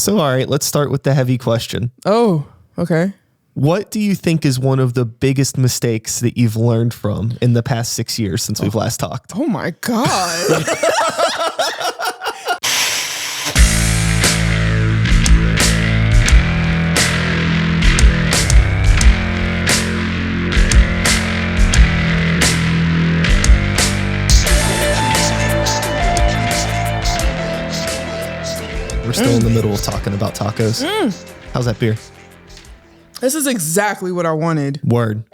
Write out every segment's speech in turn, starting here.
So, all right, let's start with the heavy question. Oh, okay. What do you think is one of the biggest mistakes that you've learned from in the past 6 years since we've last talked? Oh my God. We're still in the middle of talking about tacos. How's that beer? This is exactly what I wanted. Word.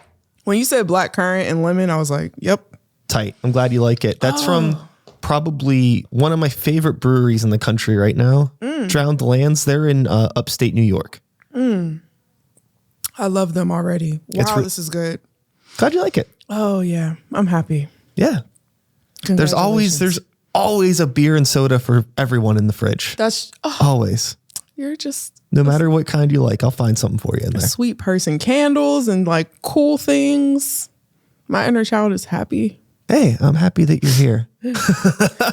When you said black currant and lemon, I was like, yep. Tight. I'm glad you like it. That's from probably one of my favorite breweries in the country right now. Drowned Lands. They're in upstate New York. I love them already. Wow, this is good. Glad you like it. Oh yeah, I'm happy. Yeah. There's always a beer and soda for everyone in the fridge. That's always. You're just no matter what kind you like, I'll find something for you in there. A sweet person. Candles and like cool things. My inner child is happy. Hey, I'm happy that you're here.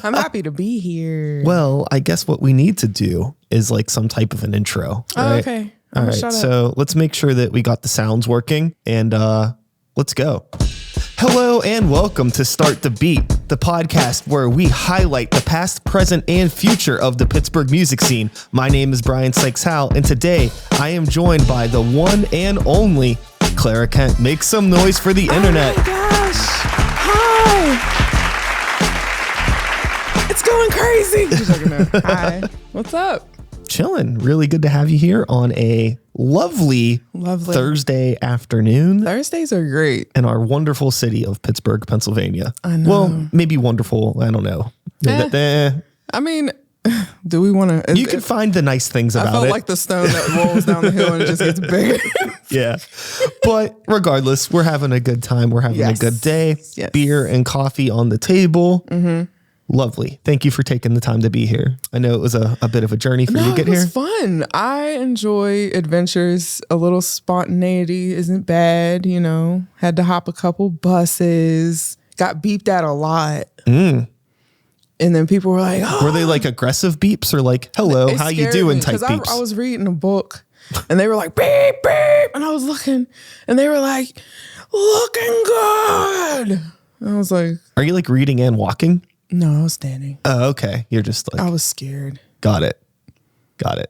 I'm happy to be here. Well, I guess what we need to do is like some type of an intro. Right? Oh, okay. All right. So let's make sure that we got the sounds working and let's go. Hello and welcome to Start the Beat, the podcast where we highlight the past, present, and future of the Pittsburgh music scene. My name is Brian Sikes Howe, and today I am joined by the one and only Clara Kent. Make some noise for the internet. Oh my gosh. Hi. It's going crazy. Hi. What's up? Chilling. Really good to have you here on a lovely Thursday afternoon. Thursdays are great. In our wonderful city of Pittsburgh, Pennsylvania. I know. Well, maybe wonderful. I don't know. I mean, do we want to? You can find the nice things about it. I felt like the stone that rolls down the hill and it just gets bigger. Yeah. But regardless, we're having a good time. We're having a good day. Yes. Beer and coffee on the table. Lovely. Thank you for taking the time to be here. I know it was a bit of a journey for you to get here. It was fun. I enjoy adventures. A little spontaneity isn't bad, you know. Had to hop a couple buses. Got beeped at a lot. And then people were like, oh. Were they like aggressive beeps or like, hello, how you doing type beeps? I was reading a book and they were like, beep, beep. And I was looking and they were like, looking good. And I was like, are you like reading and walking? No, I was standing. Oh, okay. You're just like, I was scared. Got it.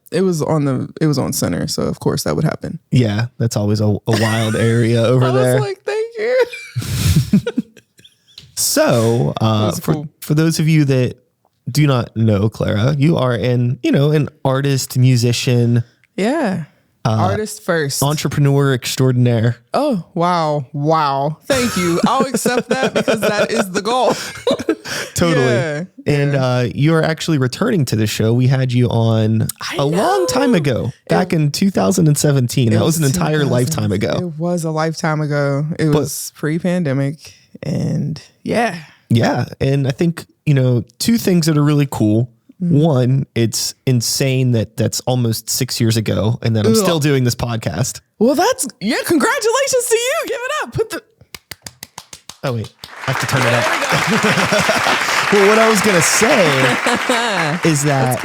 It was on center, so of course that would happen. Yeah, that's always a wild area over there. I was like, thank you. So, for those of you that do not know Clara, you are an artist, musician. Yeah. Artist first. Entrepreneur extraordinaire. Oh, wow. Thank you. I'll accept that because that is the goal. Totally. Yeah. And you're actually returning to the show. We had you on a long time ago, back in 2017. That was an entire lifetime ago. It was a lifetime ago. It was pre-pandemic. And yeah. Yeah. And I think, two things that are really cool. One, it's insane that's almost 6 years ago and that I'm still doing this podcast. Well, congratulations to you. Give it up. Oh, wait. I have to turn it up. Well, what I was going to say is that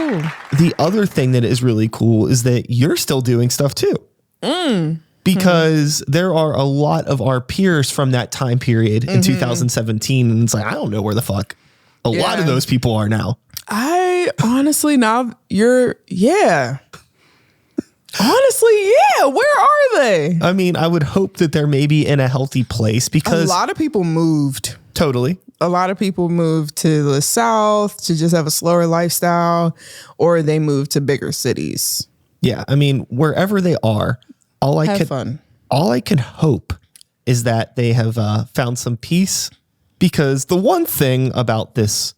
the other thing that is really cool is that you're still doing stuff too. Because there are a lot of our peers from that time period in 2017. And it's like, I don't know where the fuck a lot of those people are now. Honestly, now where are they? I mean, I would hope that they're maybe in a healthy place because a lot of people moved. Totally. A lot of people moved to the South to just have a slower lifestyle, or they moved to bigger cities. Yeah. I mean, wherever they are, all I can hope is that they have found some peace, because the one thing about this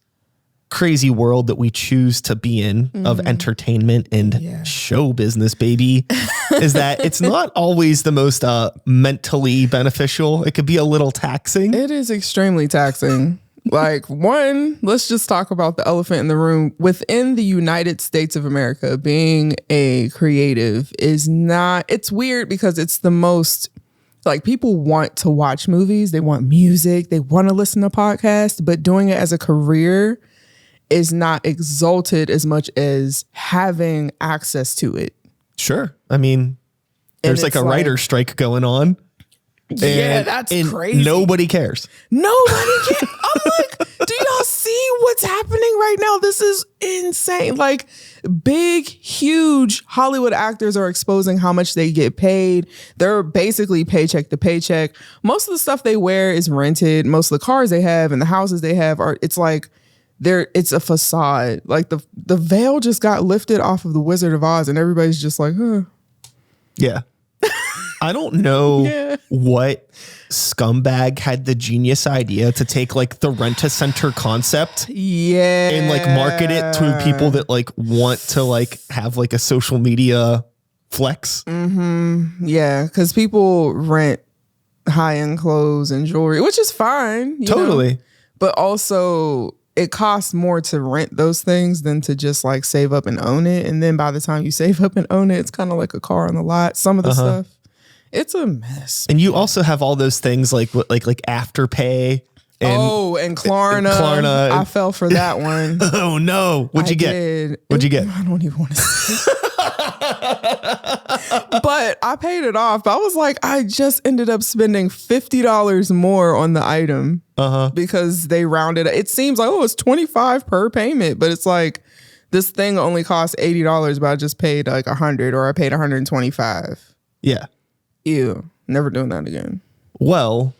crazy world that we choose to be in of entertainment and show business, baby, is that it's not always the most mentally beneficial. It could be a little taxing. It is extremely taxing. Like, one, let's just talk about the elephant in the room. Within the United States of America, being a creative is not, it's weird because it's the most, like, people want to watch movies, they want music, they want to listen to podcasts, but doing it as a career is not exalted as much as having access to it. Sure. I mean, there's like a writer's strike going on. Yeah, that's crazy. Nobody cares. Nobody cares. I'm like, do y'all see what's happening right now? This is insane. Like, big, huge Hollywood actors are exposing how much they get paid. They're basically paycheck to paycheck. Most of the stuff they wear is rented. Most of the cars they have and the houses they have it's like it's a facade. Like the veil just got lifted off of the Wizard of Oz and everybody's just like, huh. Yeah. I don't know what scumbag had the genius idea to take like the Rent-A-Center concept and like market it to people that like want to like have like a social media flex. Yeah, because people rent high-end clothes and jewelry, which is fine. You know? But also it costs more to rent those things than to just like save up and own it. And then by the time you save up and own it, it's kind of like a car on the lot. Some of the stuff. It's a mess. And you also have all those things like Afterpay. And Klarna. I fell for that one. Oh no. What'd you get? What'd you get? I don't even want to say. But I paid it off. But I was like, I just ended up spending $50 more on the item because they rounded it. It seems like, it's $25 per payment. But it's like, this thing only costs $80, but I just paid like $100 or I paid $125. Yeah. Ew, never doing that again. Well,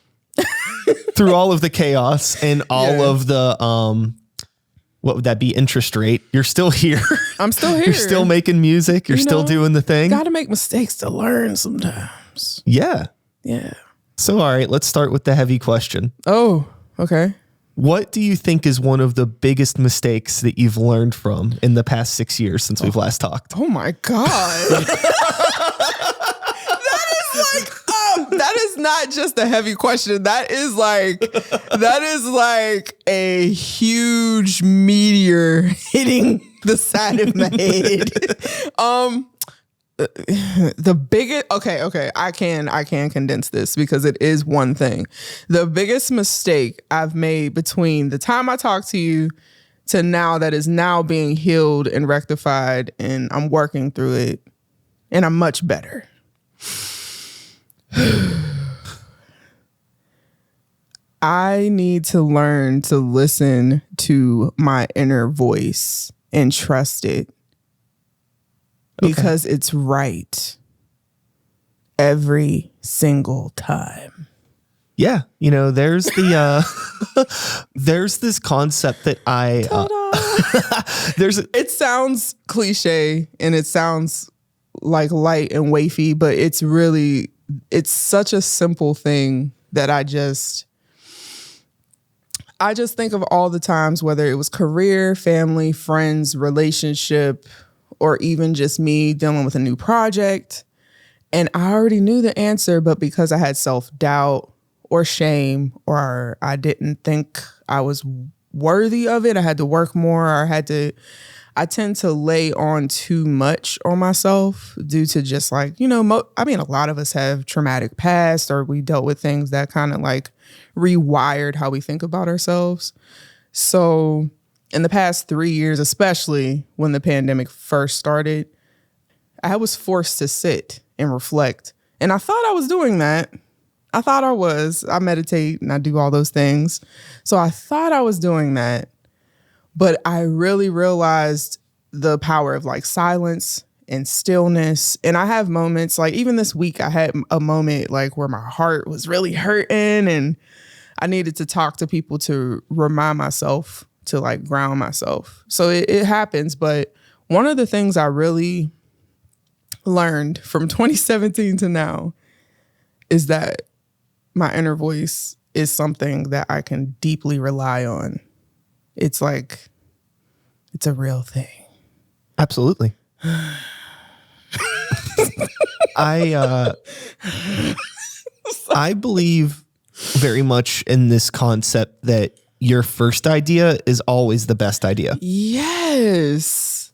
through all of the chaos and all of the, what would that be? Interest rate. You're still here. I'm still here. You're still making music. You're still doing the thing. Got to make mistakes to learn sometimes. Yeah. Yeah. So, all right, let's start with the heavy question. Oh, okay. What do you think is one of the biggest mistakes that you've learned from in the past 6 years since we've last talked? Oh my God. That is not just a heavy question. That is like a huge meteor hitting the side of my head. The biggest, okay. I can condense this because it is one thing. The biggest mistake I've made between the time I talked to you to now that is now being healed and rectified, and I'm working through it, and I'm much better. I need to learn to listen to my inner voice and trust it because it's right every single time. Yeah. There's there's this concept that it sounds cliche and it sounds like light and wafy, but it's such a simple thing that I just think of all the times, whether it was career, family, friends, relationship, or even just me dealing with a new project. And I already knew the answer, but because I had self-doubt or shame, or I didn't think I was worthy of it, I had to work more, or I tend to lay on too much on myself due to just like, a lot of us have traumatic past, or we dealt with things that kind of like rewired how we think about ourselves. So in the past 3 years, especially when the pandemic first started, I was forced to sit and reflect. And I thought I was doing that. I meditate and I do all those things. So I thought I was doing that. But I really realized the power of like silence and stillness. And I have moments like even this week, I had a moment like where my heart was really hurting and I needed to talk to people to remind myself to like ground myself. So it happens. But one of the things I really learned from 2017 to now is that my inner voice is something that I can deeply rely on. It's like, it's a real thing. Absolutely. I believe very much in this concept that your first idea is always the best idea. Yes.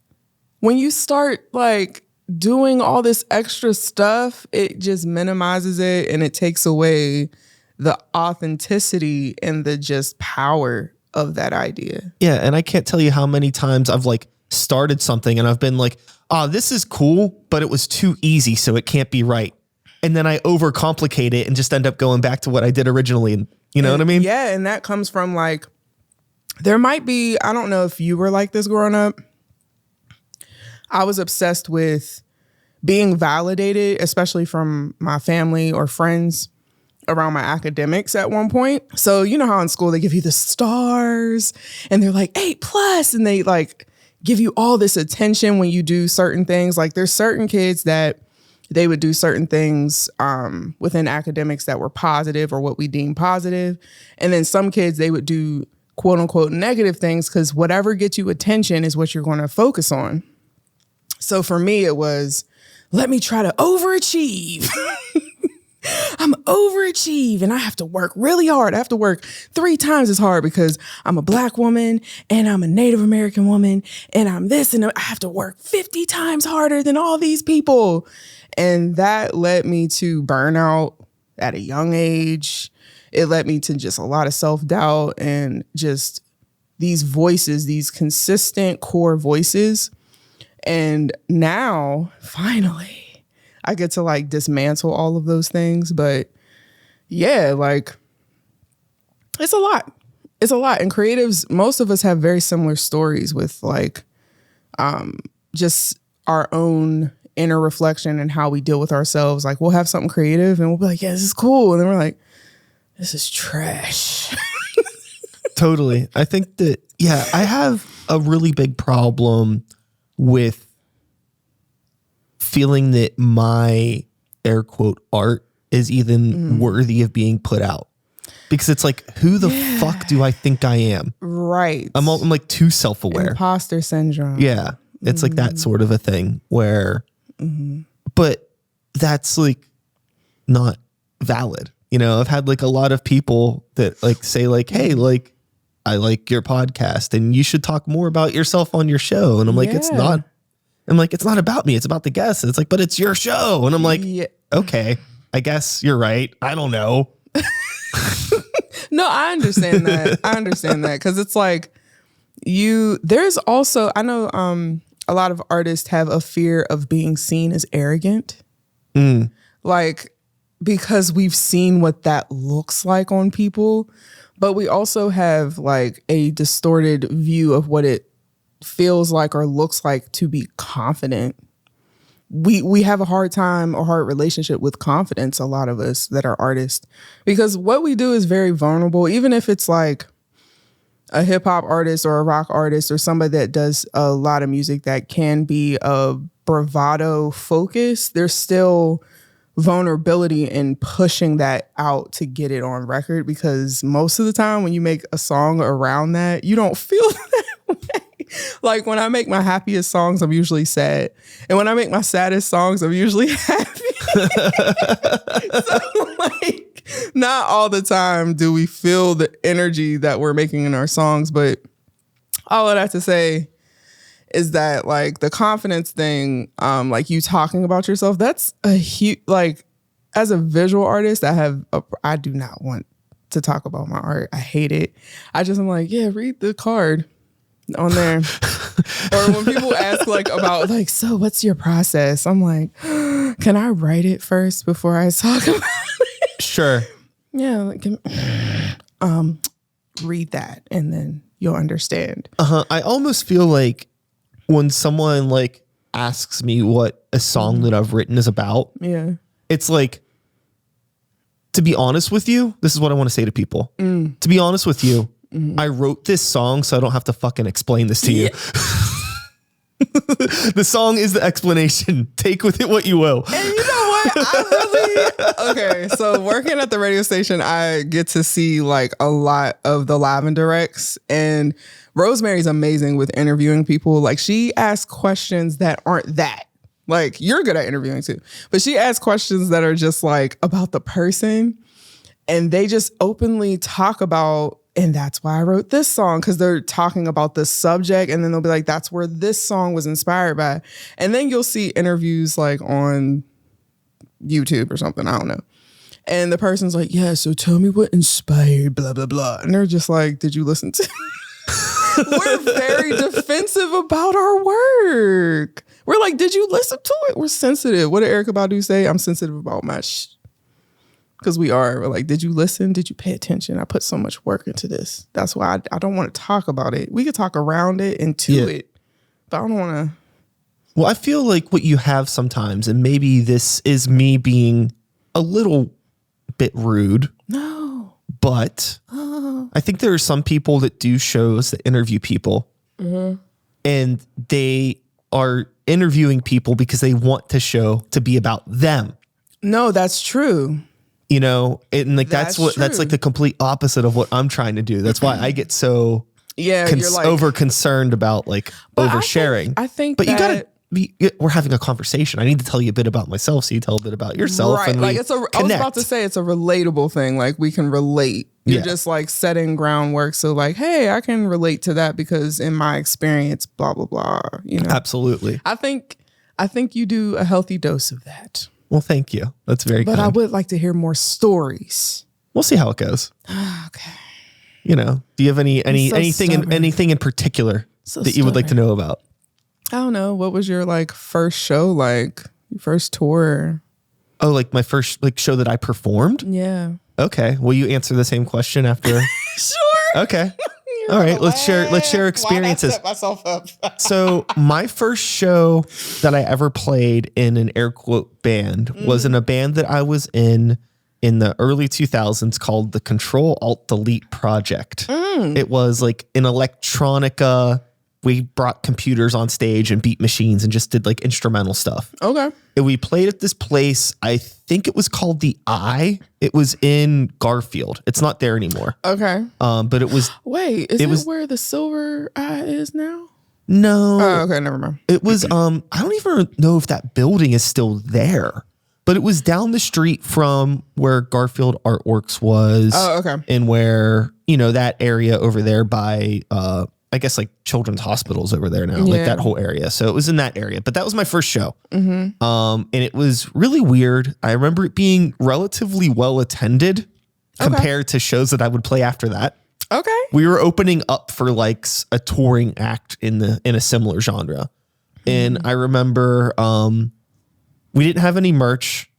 When you start like doing all this extra stuff, it just minimizes it and it takes away the authenticity and the just power of that idea. Yeah. And I can't tell you how many times I've like started something and I've been like, this is cool, but it was too easy, so it can't be right. And then I overcomplicate it and just end up going back to what I did originally. And you know what I mean? Yeah. And that comes from like, there might be, I don't know if you were like this growing up. I was obsessed with being validated, especially from my family or friends around my academics at one point. So you know how in school they give you the stars and they're like 8+, and they like give you all this attention when you do certain things. Like there's certain kids that they would do certain things within academics that were positive or what we deem positive. And then some kids, they would do quote unquote negative things because whatever gets you attention is what you're going to focus on. So for me, it was, let me try to overachieve. I'm overachieve and I have to work really hard. I have to work 3 times as hard because I'm a Black woman and I'm a Native American woman and I'm this, and I have to work 50 times harder than all these people. And that led me to burnout at a young age. It led me to just a lot of self-doubt and just these voices, these consistent core voices. And now, finally, I get to like dismantle all of those things. But yeah, like it's a lot. It's a lot. And creatives, most of us have very similar stories with like just our own inner reflection and how we deal with ourselves. Like we'll have something creative and we'll be like, yeah, this is cool. And then we're like, this is trash. Totally. I think that, yeah, I have a really big problem with feeling that my air quote art is even worthy of being put out, because it's like, who the fuck do I think I am? Right. I'm like too self-aware. Imposter syndrome. Yeah. It's like that sort of a thing where, but that's like not valid. You know, I've had like a lot of people that like say like, hey, like, I like your podcast and you should talk more about yourself on your show. And I'm like, it's not. I'm like, it's not about me. It's about the guests. And it's like, but it's your show. And I'm like, okay, I guess you're right. I don't know. No, I understand that. I understand that. Cause it's like there's also, I know a lot of artists have a fear of being seen as arrogant. Like, because we've seen what that looks like on people. But we also have like a distorted view of what it feels like or looks like to be confident. We have a hard relationship with confidence, a lot of us that are artists, because what we do is very vulnerable. Even if it's like a hip hop artist or a rock artist or somebody that does a lot of music that can be a bravado focus, there's still vulnerability in pushing that out to get it on record, because most of the time when you make a song around that, you don't feel that way. Like when I make my happiest songs, I'm usually sad. And when I make my saddest songs, I'm usually happy. So like, not all the time do we feel the energy that we're making in our songs. But all of that to say is that like the confidence thing, like you talking about yourself, that's a huge, like as a visual artist, I do not want to talk about my art. I hate it. I'm like, yeah, read the card on there. Or when people ask like about like, so what's your process? I'm like, can I write it first before I talk about it? Sure. Yeah. Like, read that and then you'll understand. I almost feel like when someone like asks me what a song that I've written is about, it's like, to be honest with you, this is what I want to say to people. To be honest with you, I wrote this song so I don't have to fucking explain this to you. The song is the explanation. Take with it what you will. And you know what? Okay, so working at the radio station, I get to see like a lot of the live and directs, and Rosemary's amazing with interviewing people. Like she asks questions that aren't that. Like you're good at interviewing too, but she asks questions that are just like about the person, and they just openly talk about, and that's why I wrote this song, because they're talking about the subject, and then they'll be like, that's where this song was inspired by. And then you'll see interviews like on YouTube or something, I don't know. And the person's like, yeah, so tell me what inspired blah, blah, blah. And they're just like, did you listen to We're very defensive about our work. We're like, did you listen to it? We're sensitive. What did Erykah Badu say? I'm sensitive about my because we are. We're like, did you listen? Did you pay attention? I put so much work into this. That's why I don't want to talk about it. We could talk around it and to it, but I don't want to. Well, I feel like what you have sometimes, and maybe this is me being a little bit rude. No. But I think there are some people that do shows that interview people, and they are interviewing people because they want the show to be about them. No, that's true. You know, and like that's like the complete opposite of what I'm trying to do. That's why I get so you're like, over concerned about like oversharing. I think but you gotta. We're having a conversation. I need to tell you a bit about myself, so you tell a bit about yourself. Right. And like I was about to say, it's a relatable thing. Like we can relate. You're just like setting groundwork. So like, hey, I can relate to that because in my experience, blah blah blah. You know, absolutely. I think you do a healthy dose of that. Well, thank you. That's very kind. But I would like to hear more stories. We'll see how it goes. Okay. You know, do you have anything in particular that you would like to know about? I don't know. What was your like first show like? Your first tour? Oh, like my first like show that I performed? Yeah. Okay. Will you answer the same question after? Sure. Okay. All right. Let's share experiences. Why'd I set myself up? So my first show that I ever played in an air quote band was in a band that I was in the early 2000s called the Control Alt Delete Project. It was like an electronica. We brought computers on stage and beat machines and just did like instrumental stuff. Okay. And we played at this place. I think it was called The Eye. It was in Garfield. It's not there anymore. Okay. But it was. Wait, is it where the Silver Eye is now? No. Oh, okay. Never mind. It was. I don't even know if that building is still there, but it was down the street from where Garfield Artworks was. Oh, okay. And where, that area over there by, I guess like children's hospitals over there now, like that whole area. So it was in that area, but that was my first show. And it was really weird. I remember it being relatively well attended compared to shows that I would play after that. Okay. We were opening up for like a touring act in a similar genre. And I remember, we didn't have any merch,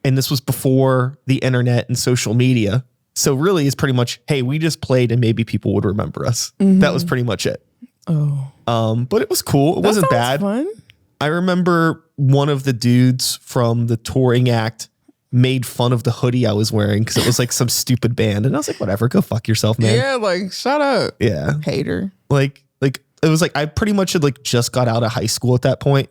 and this was before the internet and social media. So really it's pretty much, hey, we just played and maybe people would remember us. That was pretty much it. Oh. But it was cool. It wasn't bad. Fun. I remember one of the dudes from the touring act made fun of the hoodie I was wearing because it was like some stupid band. And I was like, whatever, go fuck yourself, man. Yeah, like shut up. Yeah. Hater. Like it was like I pretty much had like just got out of high school at that point.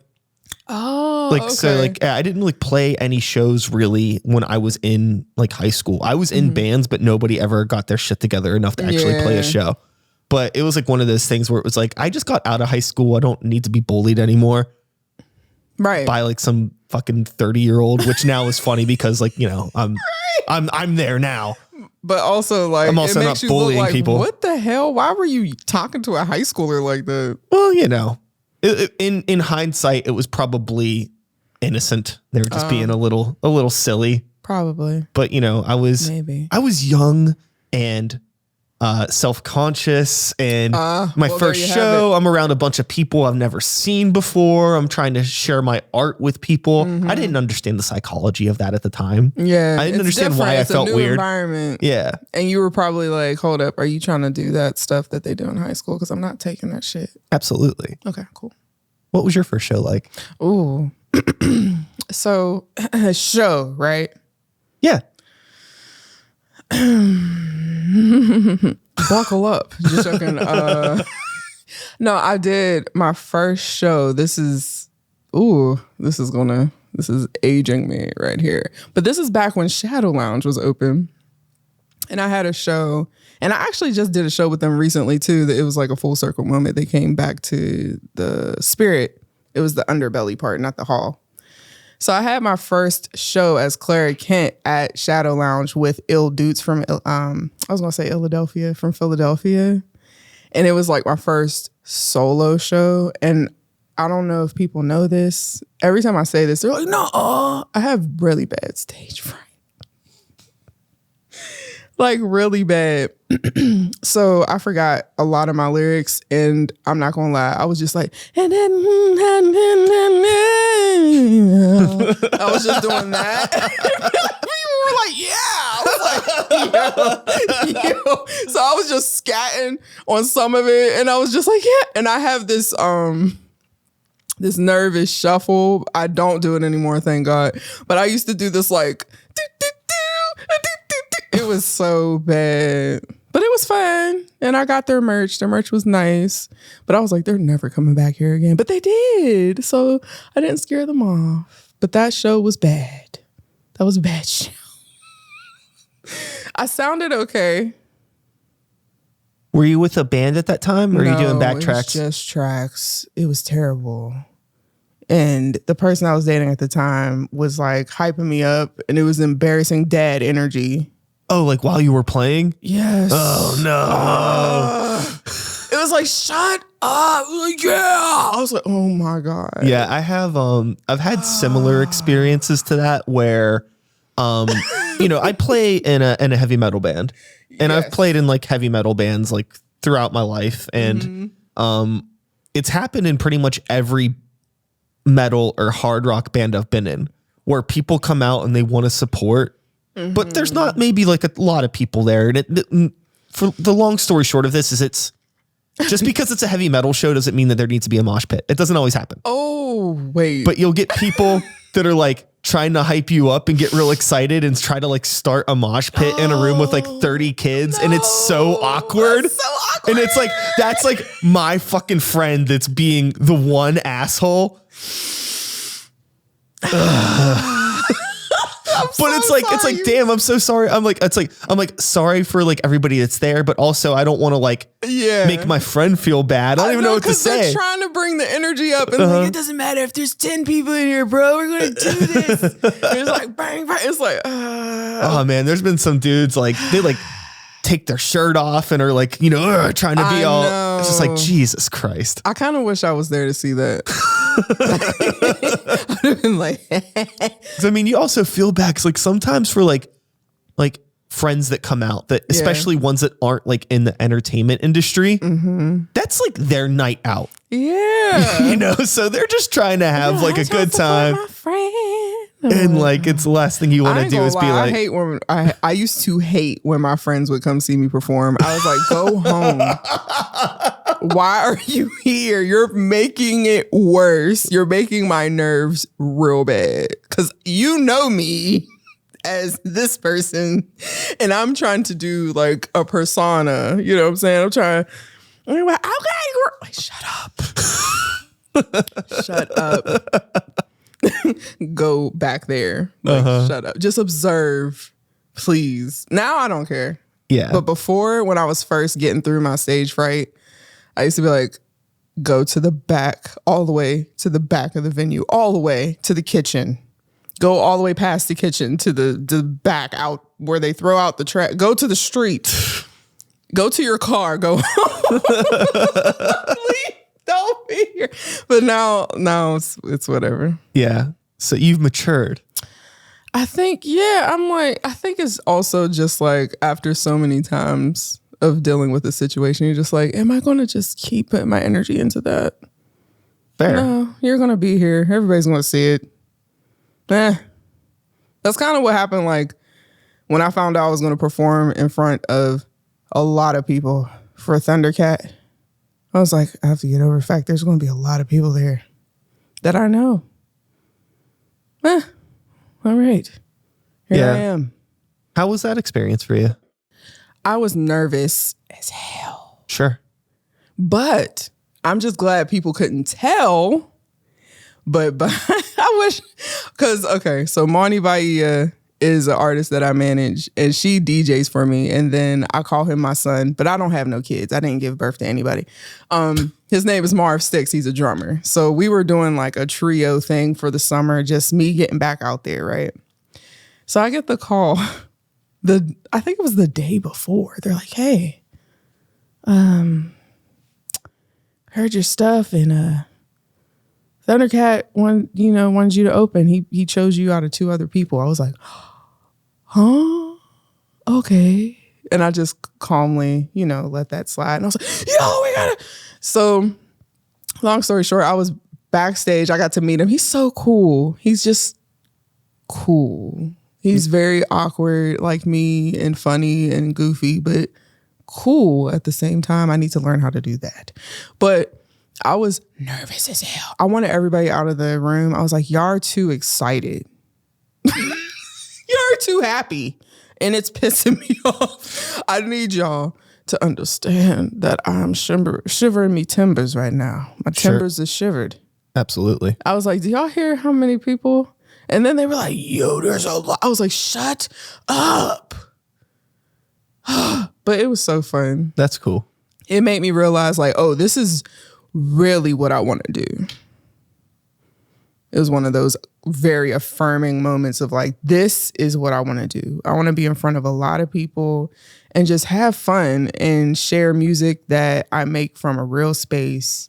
Oh, okay. So like I didn't like play any shows really when I was in like high school. I was in bands, but nobody ever got their shit together enough to actually play a show. But it was like one of those things where it was like, I just got out of high school. I don't need to be bullied anymore. Right. By like some fucking 30-year-old, which now is funny because like, I'm there now. But also like, I'm also it makes not you bullying look like, people. What the hell? Why were you talking to a high schooler like that? Well, in hindsight, it was probably innocent. They were just being a little silly. Probably. But I was young and self-conscious, and my first show, I'm around a bunch of people I've never seen before. I'm trying to share my art with people. I didn't understand the psychology of that at the time. Yeah. I didn't understand why I felt weird. Environment. Yeah. And you were probably like, hold up, are you trying to do that stuff that they do in high school? Because I'm not taking that shit. Absolutely. Okay, cool. What was your first show like? Ooh. So, show, right? Yeah. Buckle up. Just joking. No, I did my first show. This is aging me right here. But this is back when Shadow Lounge was open. And I had a show, and I actually just did a show with them recently too. That it was like a full circle moment. They came back to the Spirit. It was the underbelly part, not the hall. So I had my first show as Clara Kent at Shadow Lounge with ill dudes from, Philadelphia. And it was like my first solo show. And I don't know if people know this. Every time I say this, they're like, no, I have really bad stage fright. like really bad. So I forgot a lot of my lyrics, and I'm not gonna lie, I was just like, and then I was just doing that. People were like, yeah. I was like, yo. So I was just scatting on some of it, and I was just like, yeah. And I have this this nervous shuffle. I don't do it anymore, thank God. But I used to do this like, it was so bad. But it was fun. And I got their merch. Their merch was nice. But I was like, they're never coming back here again. But they did. So I didn't scare them off. But that show was bad. That was a bad show. I sounded okay. Were you with a band at that time? Or were you doing backtracks? It was just tracks. It was terrible. And the person I was dating at the time was like hyping me up, and it was embarrassing dad energy. Oh, like while you were playing? Yes. Oh, no. It was like, shut up. Like, yeah. I was like, oh my God. Yeah, I have, I've had similar experiences to that where, you know, I play in a heavy metal band, and I've played in like heavy metal bands like throughout my life. And, it's happened in pretty much every metal or hard rock band I've been in, where people come out and they want to support, but there's not maybe like a lot of people there. And for the long story short of this is, it's just because it's a heavy metal show doesn't mean that there needs to be a mosh pit. It doesn't always happen. Oh, wait. But you'll get people that are like trying to hype you up and get real excited and try to like start a mosh pit in a room with like 30 kids. No, and it's so awkward. That's so awkward. And it's like, that's like my fucking friend that's being the one asshole. But it's like, damn, I'm so sorry. I'm like, sorry for like everybody that's there, but also I don't want to like make my friend feel bad. I don't even know what to say. They're trying to bring the energy up, and like, it doesn't matter if there's 10 people in here, bro. We're gonna do this. It's like bang, bang. It's like, oh man, there's been some dudes like they like take their shirt off and are like, you know, trying to be all. It's just like, Jesus Christ. I kind of wish I was there to see that. I'd have been like, I mean, you also feel bad because like sometimes for like friends that come out, that especially ones that aren't like in the entertainment industry, that's like their night out. Yeah. You know, so they're just trying to have like a good time. My friend. And like, it's the last thing you want to do is be like, I hate when I used to hate when my friends would come see me perform. I was like, go home. Why are you here? You're making it worse. You're making my nerves real bad. Cause you know me as this person, and I'm trying to do like a persona. You know what I'm saying? I'm trying. I'm like, okay, like, shut up. Shut up. Go back there. Like, shut up. Just observe, please. Now I don't care. Yeah. But before, when I was first getting through my stage fright, I used to be like, go to the back, all the way to the back of the venue, all the way to the kitchen. Go all the way past the kitchen to the back out where they throw out the trash. Go to the street. Go to your car. Go home. Please don't be here. But now it's whatever. Yeah. So you've matured. I think, I think it's also just like after so many times of dealing with a situation, you're just like, am I going to just keep putting my energy into that? Fair. No, you're going to be here. Everybody's going to see it. That's kind of what happened. Like when I found out I was going to perform in front of a lot of people for Thundercat, I was like, I have to get over the fact there's going to be a lot of people there that I know. All right. Here I am. How was that experience for you? I was nervous as hell. Sure. But I'm just glad people couldn't tell. But I wish, because, okay, so Monty Bahia is an artist that I manage, and she DJs for me, and then I call him my son, but I don't have no kids. I didn't give birth to anybody. His name is Marv Sticks. He's a drummer. So we were doing like a trio thing for the summer, just me getting back out there, right? So I get the call, I think it was the day before. They're like, hey, heard your stuff, and Thundercat wanted you to open. He chose you out of 2 other people. I was like, huh? Okay. And I just calmly, let that slide. And I was like, yo, we gotta. So long story short, I was backstage. I got to meet him. He's so cool. He's just cool. He's very awkward like me and funny and goofy, but cool at the same time. I need to learn how to do that. But I was nervous as hell. I wanted everybody out of the room. I was like, y'all are too excited. You're too happy. And it's pissing me off. I need y'all to understand that I'm shivering me timbers right now. My timbers are shivered. Absolutely. I was like, do y'all hear how many people? And then they were like, yo, there's a lot. I was like, shut up. But it was so fun. That's cool. It made me realize like, oh, this is really what I want to do. It was one of those very affirming moments of like, this is what I want to do. I want to be in front of a lot of people and just have fun and share music that I make from a real space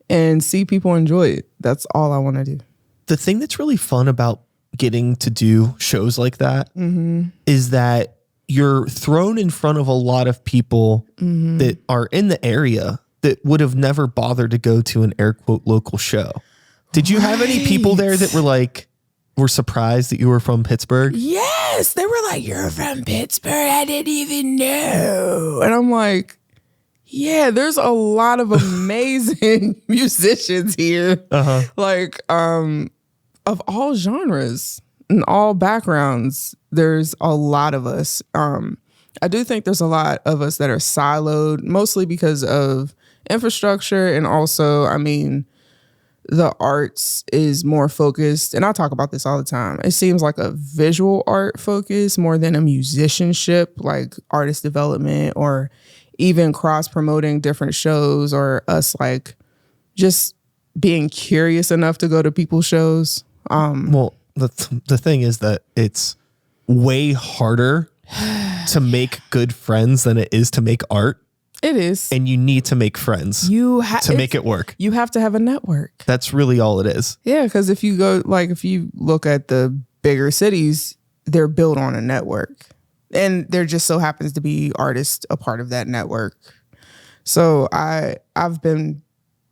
and see people enjoy it. That's all I want to do. The thing that's really fun about getting to do shows like that is that you're thrown in front of a lot of people that are in the area that would have never bothered to go to an air quote local show. Did you have any people there that were surprised that you were from Pittsburgh? Yes. They were like, you're from Pittsburgh? I didn't even know. And I'm like, yeah, there's a lot of amazing musicians here. Like, of all genres and all backgrounds, there's a lot of us. I do think there's a lot of us that are siloed, mostly because of infrastructure. And also, I mean, the arts is more focused, and I talk about this all the time. It seems like a visual art focus more than a musicianship, like artist development or even cross-promoting different shows or us like just being curious enough to go to people's shows. Well, the thing is that it's way harder to make good friends than it is to make art. It is. And you need to make friends to make it work. You have to have a network. That's really all it is. Yeah, because if you look at the bigger cities, they're built on a network. And there just so happens to be artists a part of that network. So I've been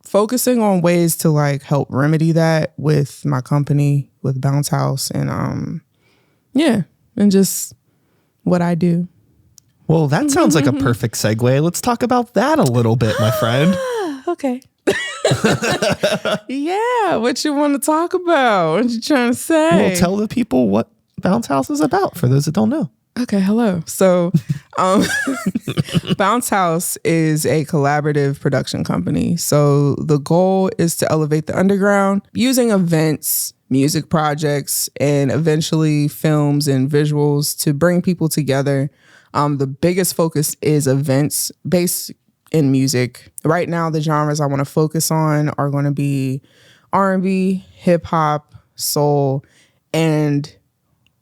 focusing on ways to like help remedy that with my company, with Bounce House, and and just what I do. Well, that sounds like a perfect segue. Let's talk about that a little bit, my friend. Okay. Yeah, what you want to talk about? What you trying to say? Well, tell the people what Bounce House is about for those that don't know. Okay, hello. So Bounce House is a collaborative production company. So the goal is to elevate the underground using events, music projects, and eventually films and visuals to bring people together. The biggest focus is events based in music. Right now, the genres I want to focus on are going to be R&B, hip hop, soul, and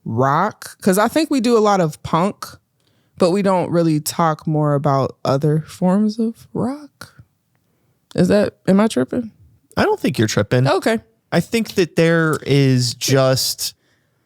rock. Because I think we do a lot of punk, but we don't really talk more about other forms of rock. Am I tripping? I don't think you're tripping. Okay. I think that there is just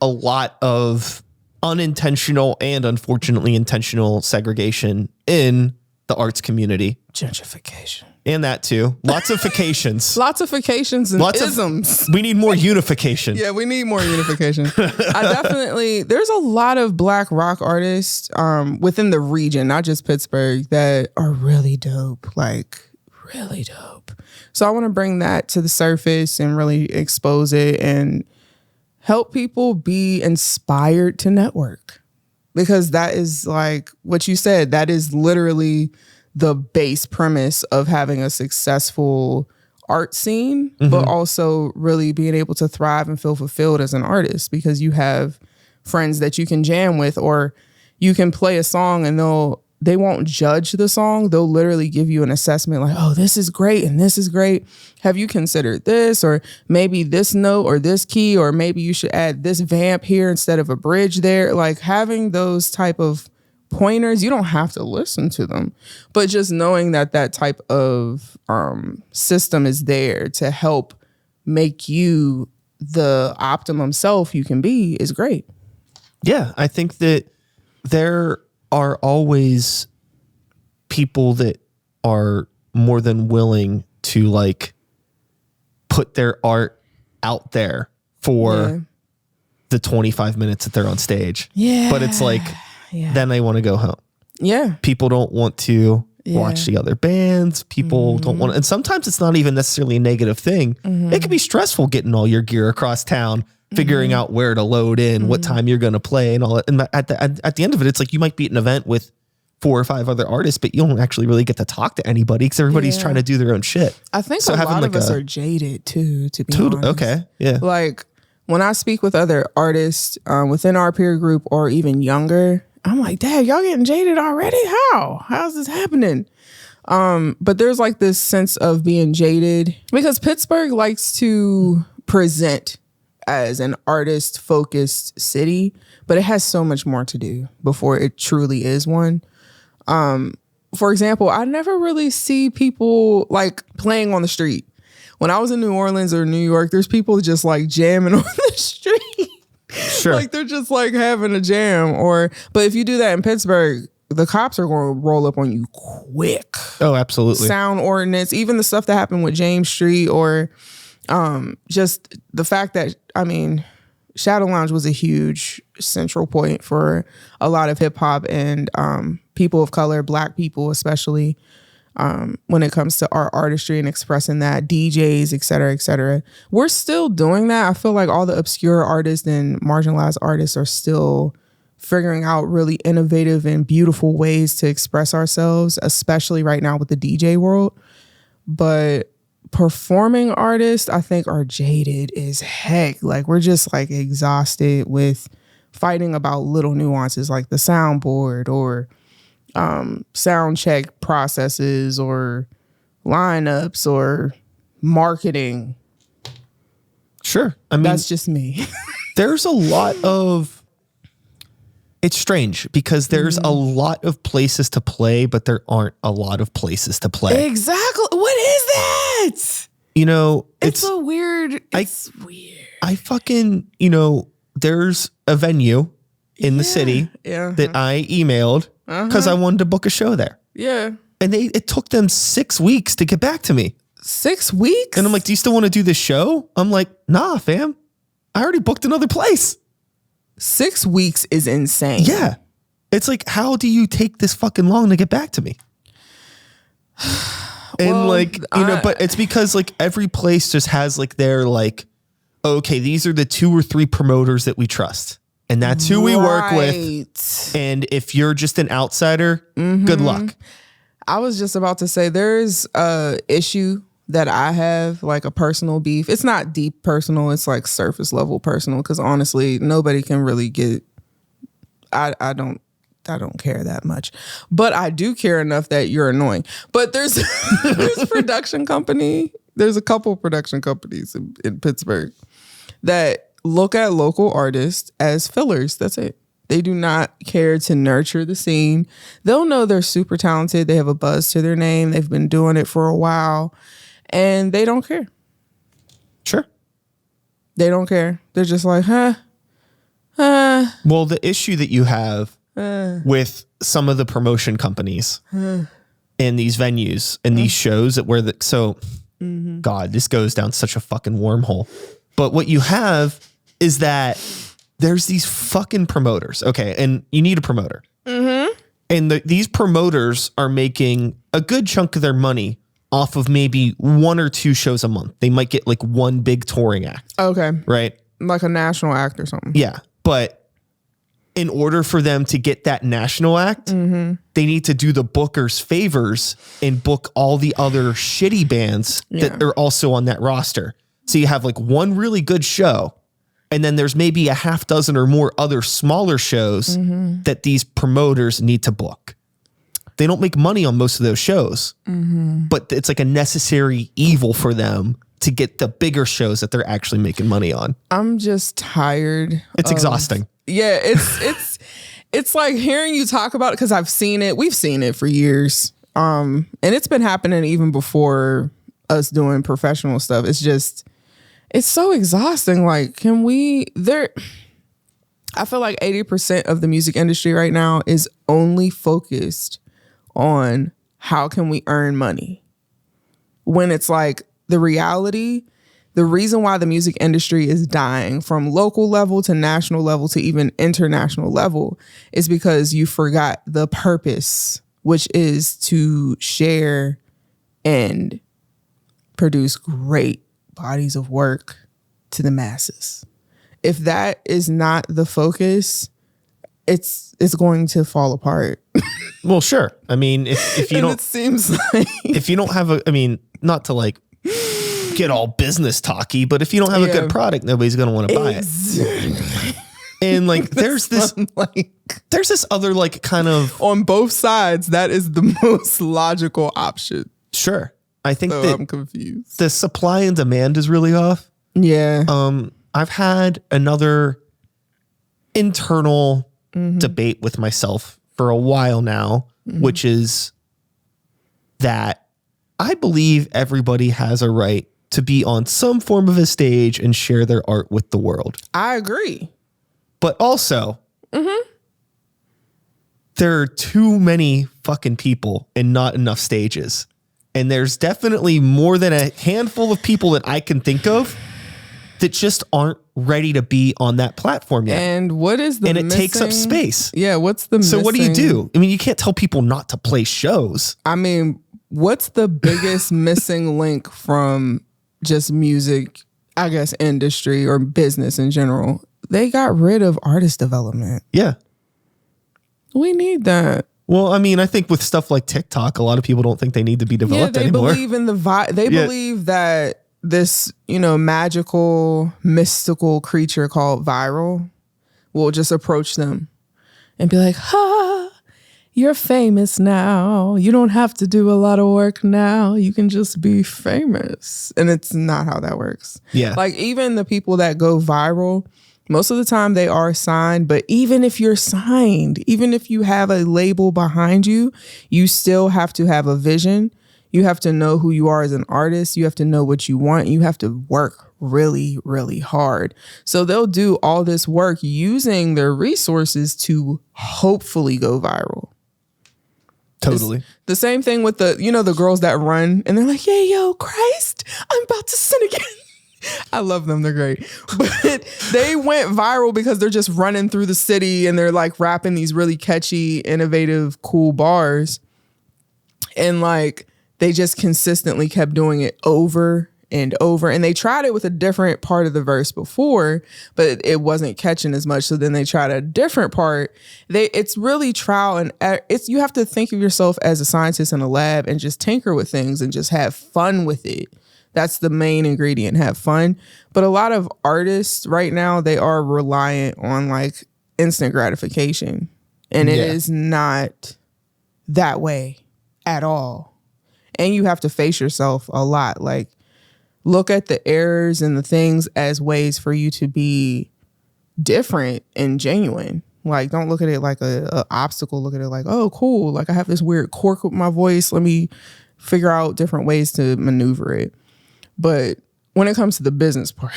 a lot of unintentional and unfortunately intentional segregation in the arts community. Gentrification. And that too. Lots of vacations. Lots of vacations and isms. We need more unification. Yeah, we need more unification. There's a lot of Black rock artists within the region, not just Pittsburgh, that are really dope. Like, really dope. So I want to bring that to the surface and really expose it and help people be inspired to network, because that is like what you said. That is literally the base premise of having a successful art scene, but also really being able to thrive and feel fulfilled as an artist, because you have friends that you can jam with, or you can play a song and they won't judge the song. They'll literally give you an assessment like, oh, this is great and this is great. Have you considered this? Or maybe this note or this key, or maybe you should add this vamp here instead of a bridge there. Like having those type of pointers, you don't have to listen to them, but just knowing that type of system is there to help make you the optimum self you can be is great. Yeah, I think that there are always people that are more than willing to like put their art out there for the 25 minutes that they're on stage. Yeah. But it's like, then they want to go home. Yeah. People don't want to watch the other bands. People don't want to, and sometimes it's not even necessarily a negative thing. It can be stressful getting all your gear across town, figuring out where to load in, what time you're going to play and all that. And at the end of it, it's like you might be at an event with 4 or 5 other artists, but you don't actually really get to talk to anybody because everybody's trying to do their own shit. I think so a lot of us are jaded too, to be honest. Okay. Yeah. Like when I speak with other artists within our peer group or even younger, I'm like, Dad, y'all getting jaded already? How's this happening? But there's like this sense of being jaded because Pittsburgh likes to present as an artist focused city, but it has so much more to do before it truly is one. For example, I never really see people like playing on the street. When I was in New Orleans or New York, there's people just like jamming on the street. Sure. Like they're just like having a jam but if you do that in Pittsburgh, the cops are going to roll up on you quick. Oh, absolutely. Sound ordinance, even the stuff that happened with James Street or just the fact that, I mean, Shadow Lounge was a huge central point for a lot of hip hop and people of color, Black people especially, when it comes to our artistry and expressing that, DJs, et cetera, et cetera. We're still doing that. I feel like all the obscure artists and marginalized artists are still figuring out really innovative and beautiful ways to express ourselves, especially right now with the DJ world. But performing artists, I think, are jaded as heck. Like we're just like exhausted with fighting about little nuances like the soundboard or sound check processes or lineups or marketing. Sure. I mean, that's just me. There's a lot of, it's strange because there's a lot of places to play, but there aren't a lot of places to play. Exactly. What is that? You know, it's a weird, weird. I fucking, there's a venue in the city that I emailed because I wanted to book a show there. Yeah. And it took them 6 weeks to get back to me. 6 weeks? And I'm like, do you still want to do this show? I'm like, nah, fam. I already booked another place. 6 weeks is insane. Yeah. It's like, how do you take this fucking long to get back to me? And but it's because like every place just has like their like, okay, these are the 2 or 3 promoters that we trust. And that's who we work with. And if you're just an outsider, good luck. I was just about to say there's a issue that I have, like a personal beef. It's not deep personal. It's like surface level personal. Because honestly, nobody can really get. I don't care that much, but I do care enough that you're annoying. But there's production company. There's a couple production companies in Pittsburgh that look at local artists as fillers. That's it. They do not care to nurture the scene. They'll know they're super talented. They have a buzz to their name. They've been doing it for a while and they don't care. Sure. They don't care. They're just like, Well, the issue that you have with some of the promotion companies and these venues and these shows that God, this goes down such a fucking wormhole. But what you have is that there's these fucking promoters. Okay. And you need a promoter. And these promoters are making a good chunk of their money off of maybe 1 or 2 shows a month. They might get like 1 big touring act. Okay. Right. Like a national act or something. Yeah. But in order for them to get that national act, they need to do the bookers favors and book all the other shitty bands that are also on that roster. So you have like 1 really good show, and then there's maybe a half dozen or more other smaller shows that these promoters need to book. They don't make money on most of those shows, but it's like a necessary evil for them to get the bigger shows that they're actually making money on. I'm just tired. It's exhausting. Yeah, it's like hearing you talk about it because I've seen it. We've seen it for years. And it's been happening even before us doing professional stuff. It's so exhausting. Like, I feel like 80% of the music industry right now is only focused on how can we earn money. When it's like the reality, the reason why the music industry is dying from local level to national level to even international level is because you forgot the purpose, which is to share and produce great bodies of work to the masses. If that is not the focus, it's going to fall apart. Well, sure. I mean, if you don't, it seems like if you don't have not to like get all business talky, but if you don't have a good product, nobody's going to want to buy it. And like, there's this other like kind of on both sides. That is the most logical option. Sure. I think that I'm confused. The supply and demand is really off. Yeah. I've had another internal debate with myself for a while now, which is that I believe everybody has a right to be on some form of a stage and share their art with the world. I agree. But also, there are too many fucking people and not enough stages. And there's definitely more than a handful of people that I can think of that just aren't ready to be on that platform yet. And what is the And it takes up space. Yeah, what's the So what do you do? I mean, you can't tell people not to play shows. I mean, what's the biggest missing link from just music, I guess, industry or business in general? They got rid of artist development. Yeah. We need that. Well, I mean, I think with stuff like TikTok, a lot of people don't think they need to be developed anymore. They believe in the They believe that this, magical, mystical creature called viral will just approach them and be like, you're famous now. You don't have to do a lot of work now. You can just be famous. And it's not how that works. Yeah. Like even the people that go viral, most of the time they are signed, but even if you're signed, even if you have a label behind you, you still have to have a vision. You have to know who you are as an artist. You have to know what you want. You have to work really, really hard. So they'll do all this work using their resources to hopefully go viral. Totally. It's the same thing with the girls that run and they're like, yeah, yo, Christ, I'm about to sin again. I love them. They're great. But they went viral because they're just running through the city and they're like rapping these really catchy, innovative, cool bars. And like, they just consistently kept doing it over and over. And they tried it with a different part of the verse before, but it wasn't catching as much. So then they tried a different part. It's really trial and you have to think of yourself as a scientist in a lab and just tinker with things and just have fun with it. That's the main ingredient, have fun. But a lot of artists right now, they are reliant on like instant gratification. And it is not that way at all. And you have to face yourself a lot. Like, look at the errors and the things as ways for you to be different and genuine. Like, don't look at it like a obstacle. Look at it like, oh, cool. Like, I have this weird quirk with my voice. Let me figure out different ways to maneuver it. But when it comes to the business part,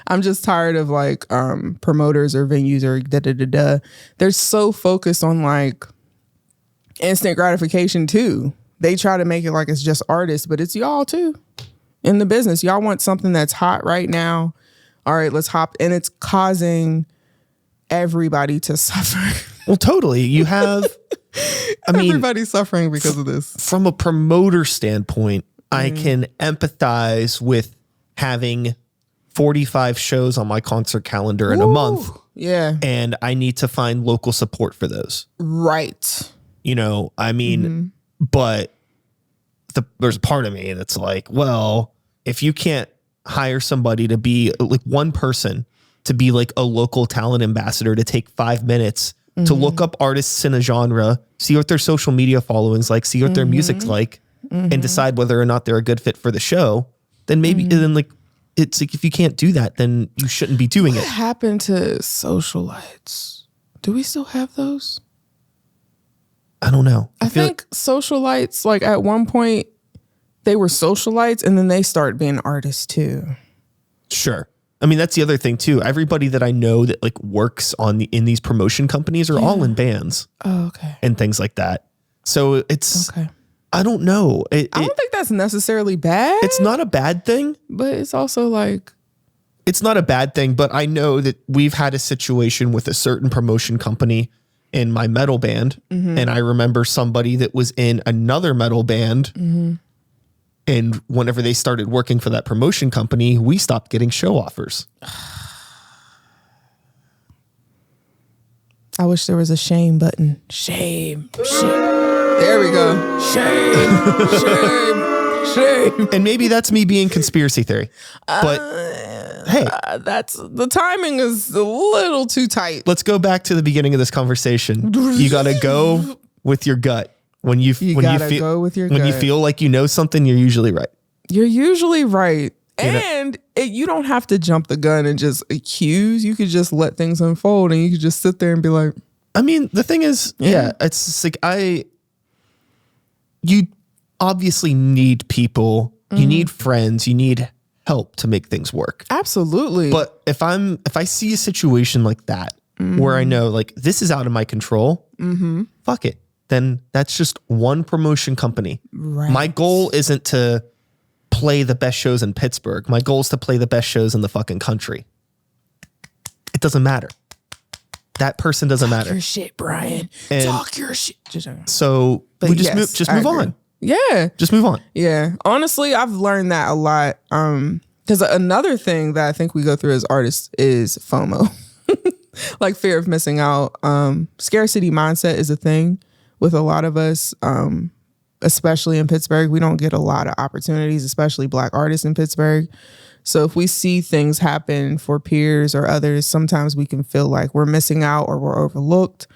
I'm just tired of like promoters or venues or da-da-da-da. They're so focused on like instant gratification too. They try to make it like it's just artists, but it's y'all too in the business. Y'all want something that's hot right now. All right, let's hop. And it's causing everybody to suffer. Well, totally. You have, everybody's suffering because of this. From a promoter standpoint, I can empathize with having 45 shows on my concert calendar in a month. Yeah. And I need to find local support for those. Right. But there's a part of me that's like, well, if you can't hire somebody to be like one person to be like a local talent ambassador to take 5 minutes to look up artists in a genre, see what their social media following's like, see what their music's like, and decide whether or not they're a good fit for the show, then maybe then like it's like if you can't do that, then you shouldn't be doing it. What happened to socialites? Do we still have those? I don't know. I think socialites, like at one point, they were socialites and then they started being artists too. Sure. I mean, that's the other thing too. Everybody that I know that like works in these promotion companies are all in bands. Oh, okay. And things like that. So it's, I don't know. I don't think that's necessarily bad. It's not a bad thing. But it's also like. It's not a bad thing, but I know that we've had a situation with a certain promotion company in my metal band. And I remember somebody that was in another metal band. And whenever they started working for that promotion company, we stopped getting show offers. I wish there was a shame button. Shame. There we go. Shame. And maybe that's me being conspiracy theory. But hey, that's the timing is a little too tight. Let's go back to the beginning of this conversation. You got to go with your gut. When you feel like you know something, you're usually right. You're usually right. And you don't have to jump the gun and just accuse. You could just let things unfold and you could just sit there and be like. I mean, the thing is, it's just like you obviously need people, you need friends, you need help to make things work. Absolutely. But if I see a situation like that where I know like this is out of my control, fuck it. Then that's just one promotion company. Right. My goal isn't to play the best shows in Pittsburgh. My goal is to play the best shows in the fucking country. It doesn't matter. That person doesn't matter. Talk your shit, Brian. Talk your shit. So we just move on. Yeah. Just move on. Yeah. Honestly, I've learned that a lot. Because another thing that I think we go through as artists is FOMO. Like fear of missing out. Scarcity mindset is a thing with a lot of us, especially in Pittsburgh. We don't get a lot of opportunities, especially Black artists in Pittsburgh. So if we see things happen for peers or others, sometimes we can feel like we're missing out or we're overlooked.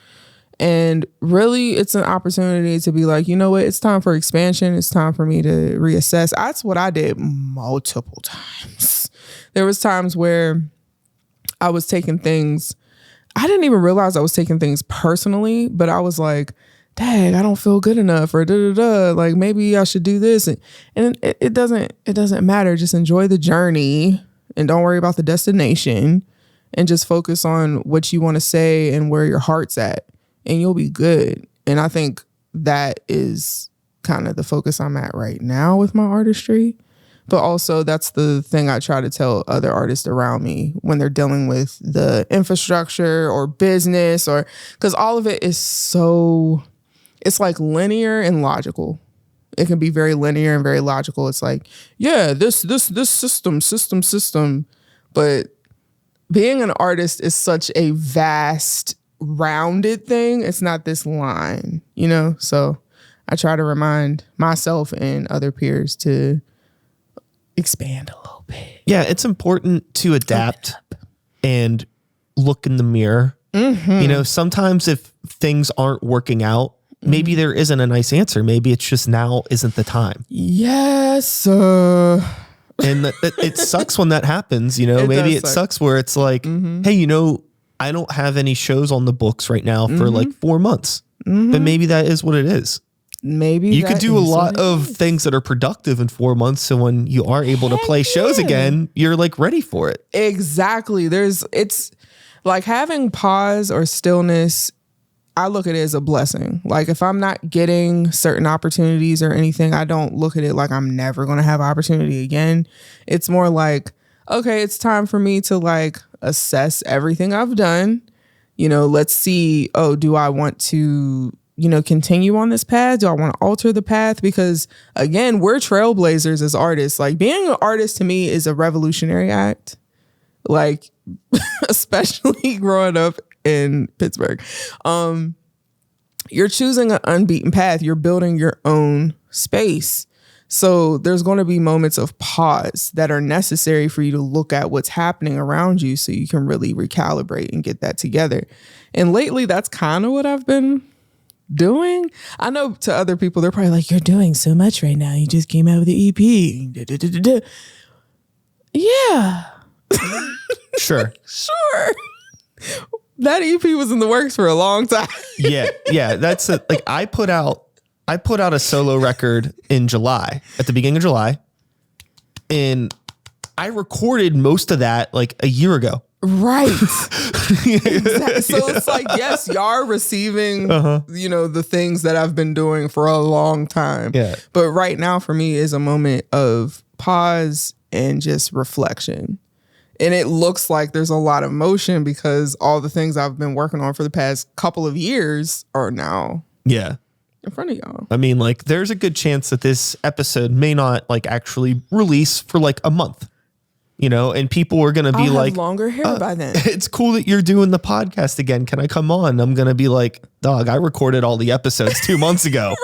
And really, it's an opportunity to be like, you know what? It's time for expansion. It's time for me to reassess. That's what I did multiple times. There was times where I was taking things. I didn't even realize I was taking things personally, but I was like, dang, I don't feel good enough, or like maybe I should do this. And it doesn't matter. Just enjoy the journey and don't worry about the destination and just focus on what you want to say and where your heart's at, and you'll be good. And I think that is kind of the focus I'm at right now with my artistry. But also that's the thing I try to tell other artists around me when they're dealing with the infrastructure or business, or because all of it is so, it's like linear and logical. It can be very linear and very logical. It's like, yeah, this system. But being an artist is such a vast, rounded thing. It's not this line, you know? So I try to remind myself and other peers to expand a little bit. Yeah, it's important to adapt and look in the mirror. You know, sometimes if things aren't working out, maybe there isn't a nice answer. Maybe it's just now isn't the time. Yes. And it sucks when that happens, you know. Maybe it sucks where it's like, hey, you know, I don't have any shows on the books right now for like 4 months. But maybe that is what it is. Maybe you could do a lot of things that are productive in 4 months. So when you are able to play shows again, you're like ready for it. Exactly. It's like having pause or stillness. I look at it as a blessing. Like if I'm not getting certain opportunities or anything, I don't look at it like I'm never going to have opportunity again. It's more like, okay, it's time for me to like assess everything I've done. You know, let's see, do I want to, you know, continue on this path? Do I want to alter the path? Because again, we're trailblazers as artists. Like being an artist to me is a revolutionary act. Like, especially growing up in Pittsburgh. You're choosing an unbeaten path. You're building your own space. So there's going to be moments of pause that are necessary for you to look at what's happening around you so you can really recalibrate and get that together. And lately, that's kind of what I've been doing. I know to other people, they're probably like, you're doing so much right now. You just came out with the EP. Yeah. Sure. That EP was in the works for a long time. Yeah. That's like I put out a solo record in July, at the beginning of July. And I recorded most of that like a year ago. Right. Exactly. So it's like, yes, y'all are receiving, the things that I've been doing for a long time. Yeah. But right now for me is a moment of pause and just reflection. And it looks like there's a lot of motion because all the things I've been working on for the past couple of years are now in front of y'all. I mean, like, there's a good chance that this episode may not like actually release for like a month. And people are going to be like, longer hair by then. It's cool that you're doing the podcast again. Can I come on? I'm going to be like, dog, I recorded all the episodes 2 months ago.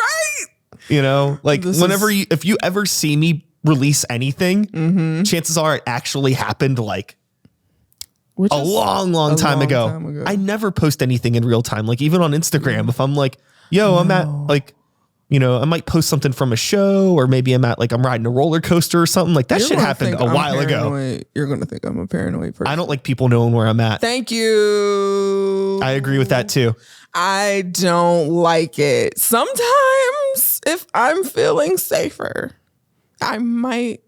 Right. Like if you ever see me release anything, chances are it actually happened like a long time ago. I never post anything in real time. Like even on Instagram, if I'm like, yo, I'm at like, I might post something from a show, or maybe I'm riding a roller coaster or something. Like that shit happened a while ago. You're going to think I'm a paranoid person. I don't like people knowing where I'm at. Thank you. I agree with that too. I don't like it. Sometimes if I'm feeling safer, I might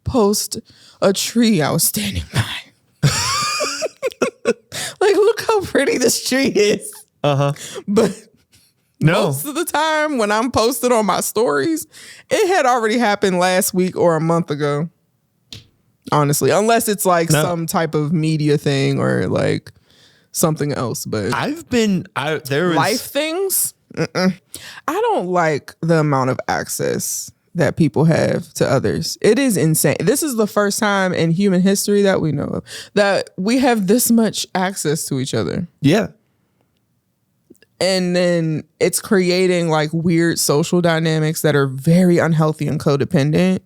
post a tree I was standing by. Like, look how pretty this tree is. But most of the time when I'm posted on my stories, it had already happened last week or a month ago. Honestly, unless it's like some type of media thing or like something else. But life things. I don't like the amount of access that people have to others. It is insane. This is the first time in human history that we know of that we have this much access to each other. Yeah. And then it's creating like weird social dynamics that are very unhealthy and codependent.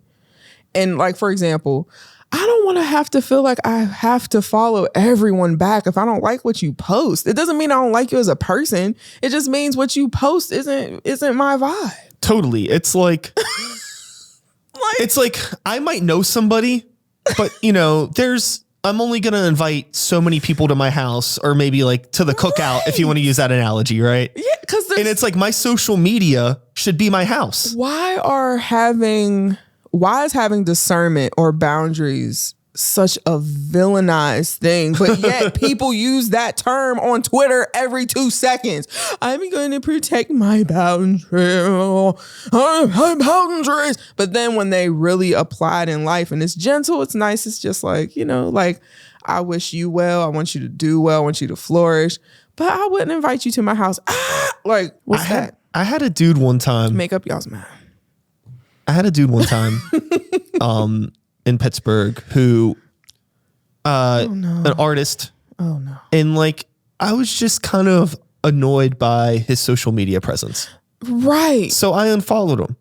And like, for example, I don't want to have to feel like I have to follow everyone back if I don't like what you post. It doesn't mean I don't like you as a person. It just means what you post isn't my vibe. Totally. It's like, it's like I might know somebody, but I'm only going to invite so many people to my house, or maybe like to the cookout, if you want to use that analogy, right? Yeah, and it's like my social media should be my house. Why is having discernment or boundaries such a villainized thing? But yet people use that term on Twitter every 2 seconds. I'm going to protect my boundaries. But then when they really apply it in life and it's gentle, it's nice. It's just like, like, I wish you well. I want you to do well. I want you to flourish. But I wouldn't invite you to my house. Like, what's that? I had a dude one time. Make up y'all's mind. I had a dude one time in Pittsburgh who an artist. Oh no. And like I was just kind of annoyed by his social media presence. Right. So I unfollowed him.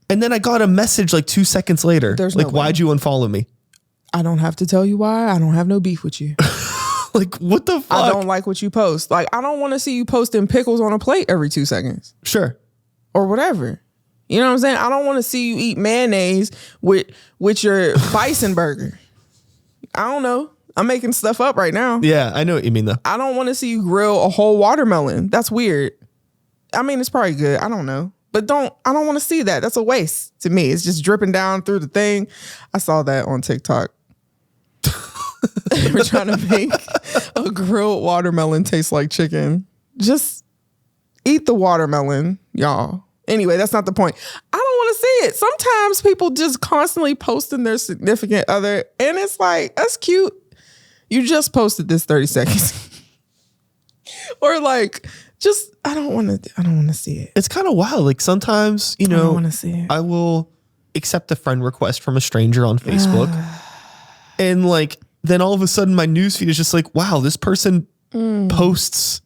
And then I got a message like 2 seconds later. There's like, why'd you unfollow me? I don't have to tell you why. I don't have no beef with you. Like, what the fuck? I don't like what you post. Like, I don't want to see you posting pickles on a plate every 2 seconds. Sure. Or whatever. You know what I'm saying? I don't want to see you eat mayonnaise with your bison burger. I don't know. I'm making stuff up right now. Yeah, I know what you mean though. I don't want to see you grill a whole watermelon. That's weird. I mean, it's probably good. I don't know. But I don't want to see that. That's a waste to me. It's just dripping down through the thing. I saw that on TikTok. We're trying to make a grilled watermelon taste like chicken. Just eat the watermelon, y'all. Anyway, that's not the point. I don't want to see it. Sometimes people just constantly posting their significant other, and it's like, that's cute. You just posted this 30 seconds. Or like, just, I don't want to see it. It's kind of wild. Like sometimes, I don't want to see it. I will accept a friend request from a stranger on Facebook. And like, then all of a sudden my newsfeed is just like, wow, this person posts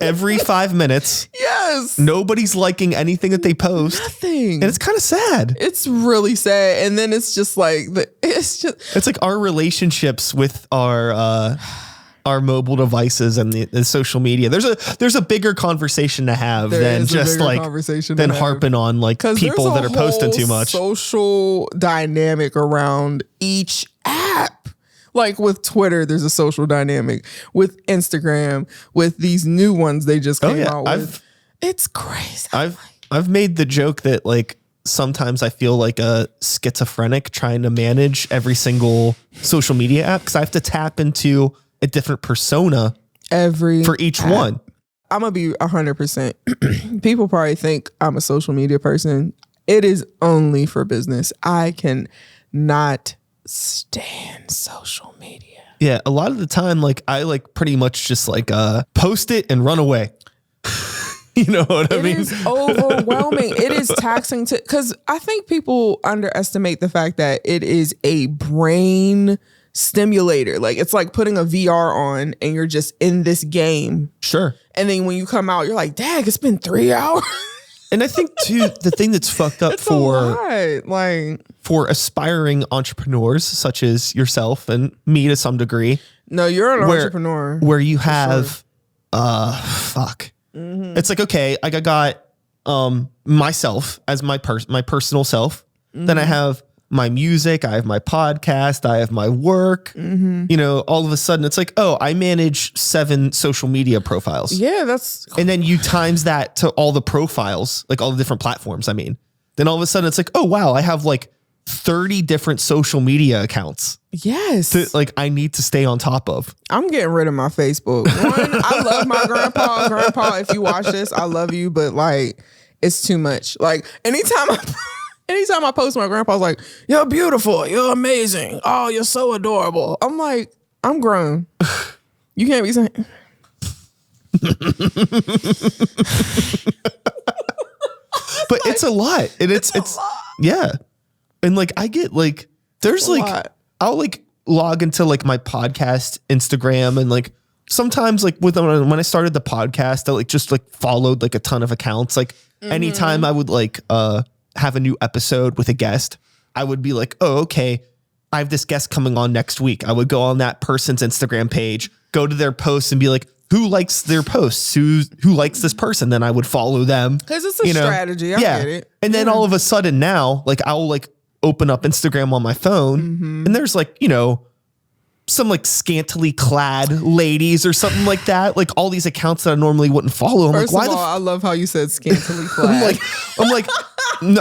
every 5 minutes. Yes. Nobody's liking anything that they post. Nothing. And it's kind of sad. It's really sad. And then it's just like, it's like our relationships with our mobile devices and the social media. There's a bigger conversation to have than just like than harping on like people that are posting too much. Social dynamic around each app. Like with Twitter, there's a social dynamic. With Instagram, with these new ones they just came out with. It's crazy. I've made the joke that like sometimes I feel like a schizophrenic trying to manage every single social media app because I have to tap into a different persona for each one. I'm going to be 100%. People probably think I'm a social media person. It is only for business. I can not stand social media. Yeah, a lot of the time, like I like pretty much just like post it and run away. You know what I mean? It is overwhelming. It is taxing because I think people underestimate the fact that it is a brain stimulator. Like it's like putting a VR on and you're just in this game. Sure. And then when you come out, you're like, dang, it's been 3 hours. And I think too, the thing that's fucked up for aspiring entrepreneurs such as yourself and me to some degree. No, you're an entrepreneur. Where you have, Mm-hmm. It's like, okay, I got myself as my personal self. Mm-hmm. Then I have my music, I have my podcast, I have my work. Mm-hmm. You know, all of a sudden it's like, oh, I manage 7 social media profiles. Yeah, and then you times that to all the profiles, like all the different platforms. I mean, then all of a sudden it's like, oh wow, I have like 30 different social media accounts. Yes. Like I need to stay on top of. I'm getting rid of my Facebook. One, I love my grandpa. Grandpa, if you watch this, I love you, but like it's too much. Like anytime I post, my grandpa's like, you're beautiful, you're amazing. Oh, you're so adorable. I'm like, I'm grown. You can't be saying. But it's a lot. And it's a lot. Yeah. And like I get like there's like I'll like log into like my podcast Instagram and like sometimes like when I started the podcast I like just like followed like a ton of accounts. Like anytime I would like have a new episode with a guest, I would be like, oh, okay, I have this guest coming on next week. I would go on that person's Instagram page, go to their posts and be like, who likes their posts? Who likes this person? Then I would follow them. Because it's a strategy. I get it. And then all of a sudden now, like I'll like open up Instagram on my phone and there's like, you know, some like scantily clad ladies or something like that. Like all these accounts that I normally wouldn't follow. I'm First like, of all, I love how you said scantily clad. I'm like,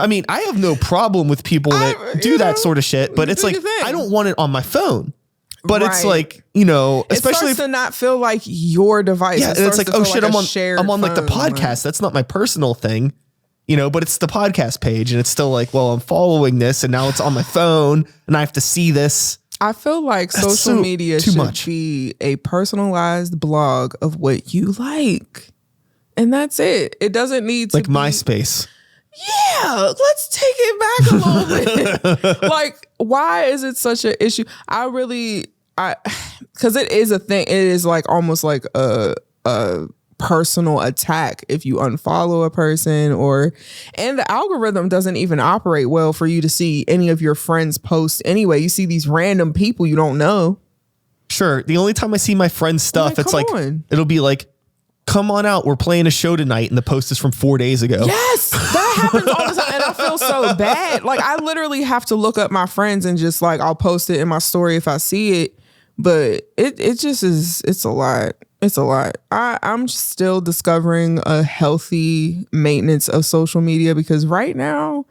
I mean, I have no problem with people that do that sort of shit, but it's like, I don't want it on my phone. But it's like, you know, especially it starts to not feel like your device. Yeah, it's like, oh shit, I'm on like the podcast. That's not my personal thing, you know, but it's the podcast page and it's still like, well, I'm following this and now it's on my phone and I have to see this. I feel like social media should be a personalized blog of what you like. And that's it. It doesn't need to be MySpace. Yeah, let's take it back a little bit. Like, why is it such an issue? Because it is a thing. It is like almost like a personal attack if you unfollow a person and the algorithm doesn't even operate well for you to see any of your friends' posts anyway. You see these random people you don't know. Sure. The only time I see my friend's stuff, it's like, it'll be like, come on out, we're playing a show tonight, and the post is from 4 days ago. Yes, that happens all the time, and I feel so bad. Like, I literally have to look up my friends and just, like, I'll post it in my story if I see it, but it just is, it's a lot. It's a lot. I'm still discovering a healthy maintenance of social media because right now,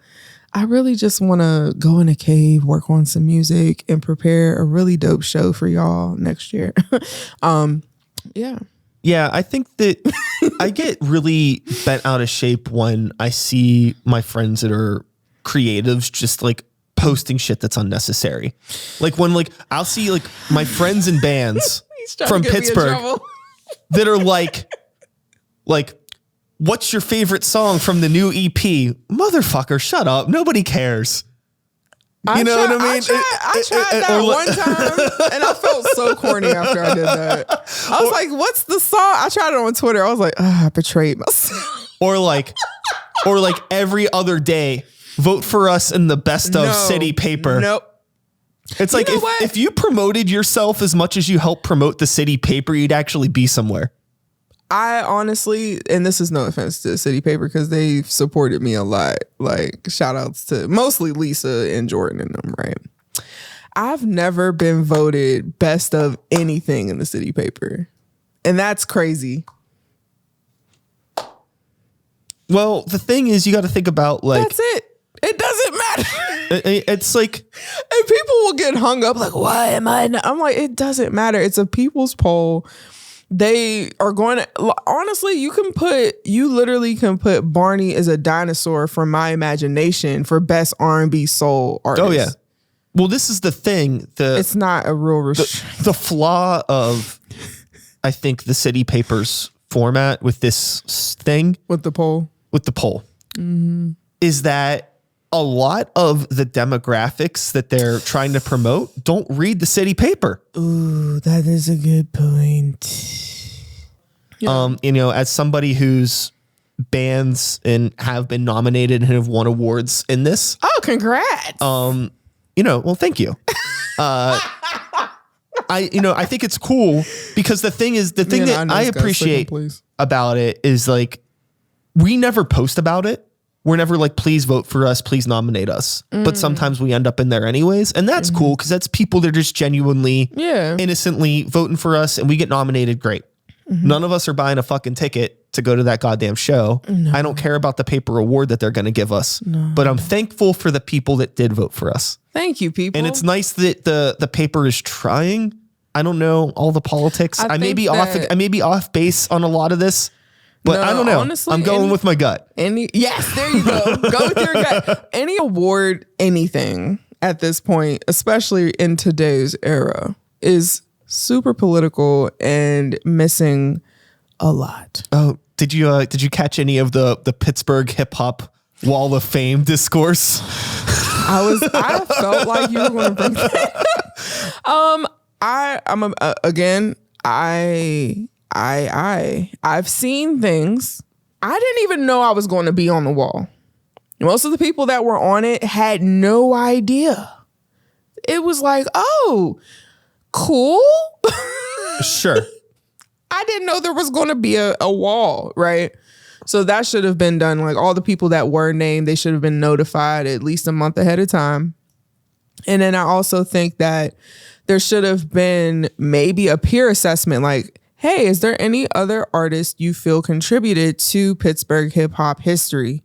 I really just want to go in a cave, work on some music, and prepare a really dope show for y'all next year. Yeah. Yeah, I think that I get really bent out of shape when I see my friends that are creatives just like posting shit that's unnecessary. Like when like I'll see like my friends in bands from Pittsburgh that are like, what's your favorite song from the new EP? Motherfucker, shut up. Nobody cares. You know what I mean? I tried that one time and I felt so corny after I did that. I was like, what's the song? I tried it on Twitter. I was like, I betrayed myself. Or like every other day, vote for us in the best of city paper. Nope. It's like if you promoted yourself as much as you helped promote the city paper, you'd actually be somewhere. I honestly, and this is no offense to City Paper because they've supported me a lot. Like shout outs to mostly Lisa and Jordan and them, right? I've never been voted best of anything in the City Paper. And that's crazy. Well, the thing is you got to think about like. That's it. It It's like, and people will get hung up like, why am I not? I'm like, it doesn't matter. It's a people's poll. They are going to, honestly, you literally can put Barney as a dinosaur from My Imagination for best R&B soul artist. Oh yeah. Well, this is the thing. It's not a real the flaw of, I think, the City Papers format with this thing. With the poll. Is that a lot of the demographics that they're trying to promote don't read the City Paper. Ooh, that is a good point. Yeah. As somebody whose bands and have been nominated and have won awards in this. Oh, congrats. Well, thank you. I think it's cool because the thing that I appreciate about it is like, we never post about it. We're never like, please vote for us, please nominate us. But sometimes we end up in there anyways. And that's cool because that's people that are just genuinely, innocently voting for us and we get nominated. Great. None of us are buying a fucking ticket to go to that goddamn show. No. I don't care about the paper award that they're going to give us. No. But I'm thankful for the people that did vote for us. Thank you, people. And it's nice that the paper is trying. I don't know all the politics. I may be off base on a lot of this. But I don't know. Honestly, I'm going with my gut. Yes, there you go. Go with your gut. Any award, anything at this point, especially in today's era, is super political and missing a lot. Oh, did you catch any of the Pittsburgh hip hop Wall of Fame discourse? I felt like you were going to bring that. I've seen things. I didn't even know I was going to be on the wall. Most of the people that were on it had no idea. It was like, oh, cool. Sure. I didn't know there was going to be a wall, right? So that should have been done. Like all the people that were named, they should have been notified at least a month ahead of time. And then I also think that there should have been maybe a peer assessment, like, hey, is there any other artists you feel contributed to Pittsburgh hip hop history?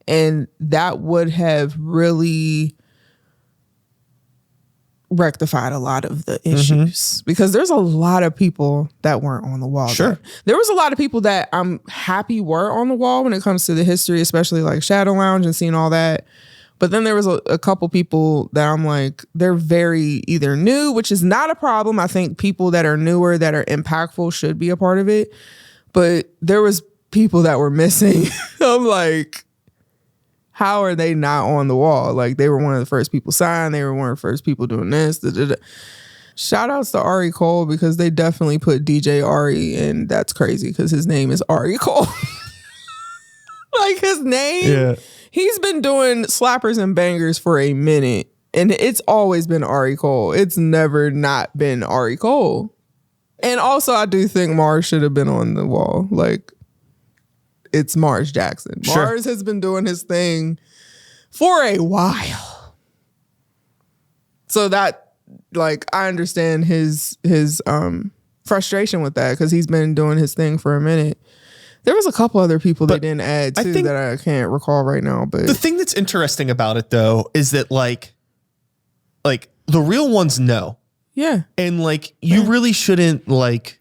And that would have really rectified a lot of the issues because there's a lot of people that weren't on the wall. Sure. There was a lot of people that I'm happy were on the wall when it comes to the history, especially like Shadow Lounge and seeing all that. But then there was a couple people that I'm like, they're very either new, which is not a problem. I think people that are newer, that are impactful should be a part of it. But there was people that were missing. I'm like, how are they not on the wall? Like they were one of the first people signed. They were one of the first people doing this. Shout outs to Ari Cole because they definitely put DJ Ari, and that's crazy because his name is Ari Cole. Like his name. Yeah. He's been doing slappers and bangers for a minute, and it's always been Ari Cole. It's never not been Ari Cole. And also, I do think Mars should have been on the wall. Like, it's Mars Jackson. Sure. Mars has been doing his thing for a while. So that, like, I understand his frustration with that because he's been doing his thing for a minute. There was a couple other people they didn't add too that I can't recall right now. But the thing that's interesting about it though is that like the real ones know. Yeah. And like you really shouldn't like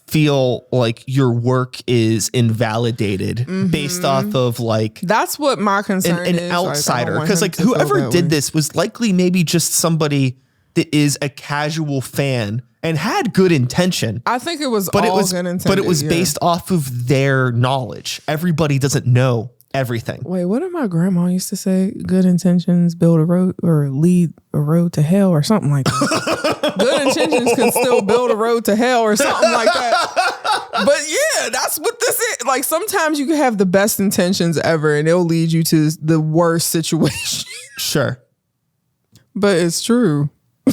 feel like your work is invalidated based off of like that's what my concern is. An outsider. Because like whoever did this was likely maybe just somebody that is a casual fan and had good intention. I think it was good intention. But it was based off of their knowledge. Everybody doesn't know everything. Wait, what did my grandma used to say? Good intentions build a road or lead a road to hell or something like that. Good intentions can still build a road to hell or something like that. But yeah, that's what this is. Like sometimes you can have the best intentions ever and it'll lead you to the worst situation. Sure. But it's true.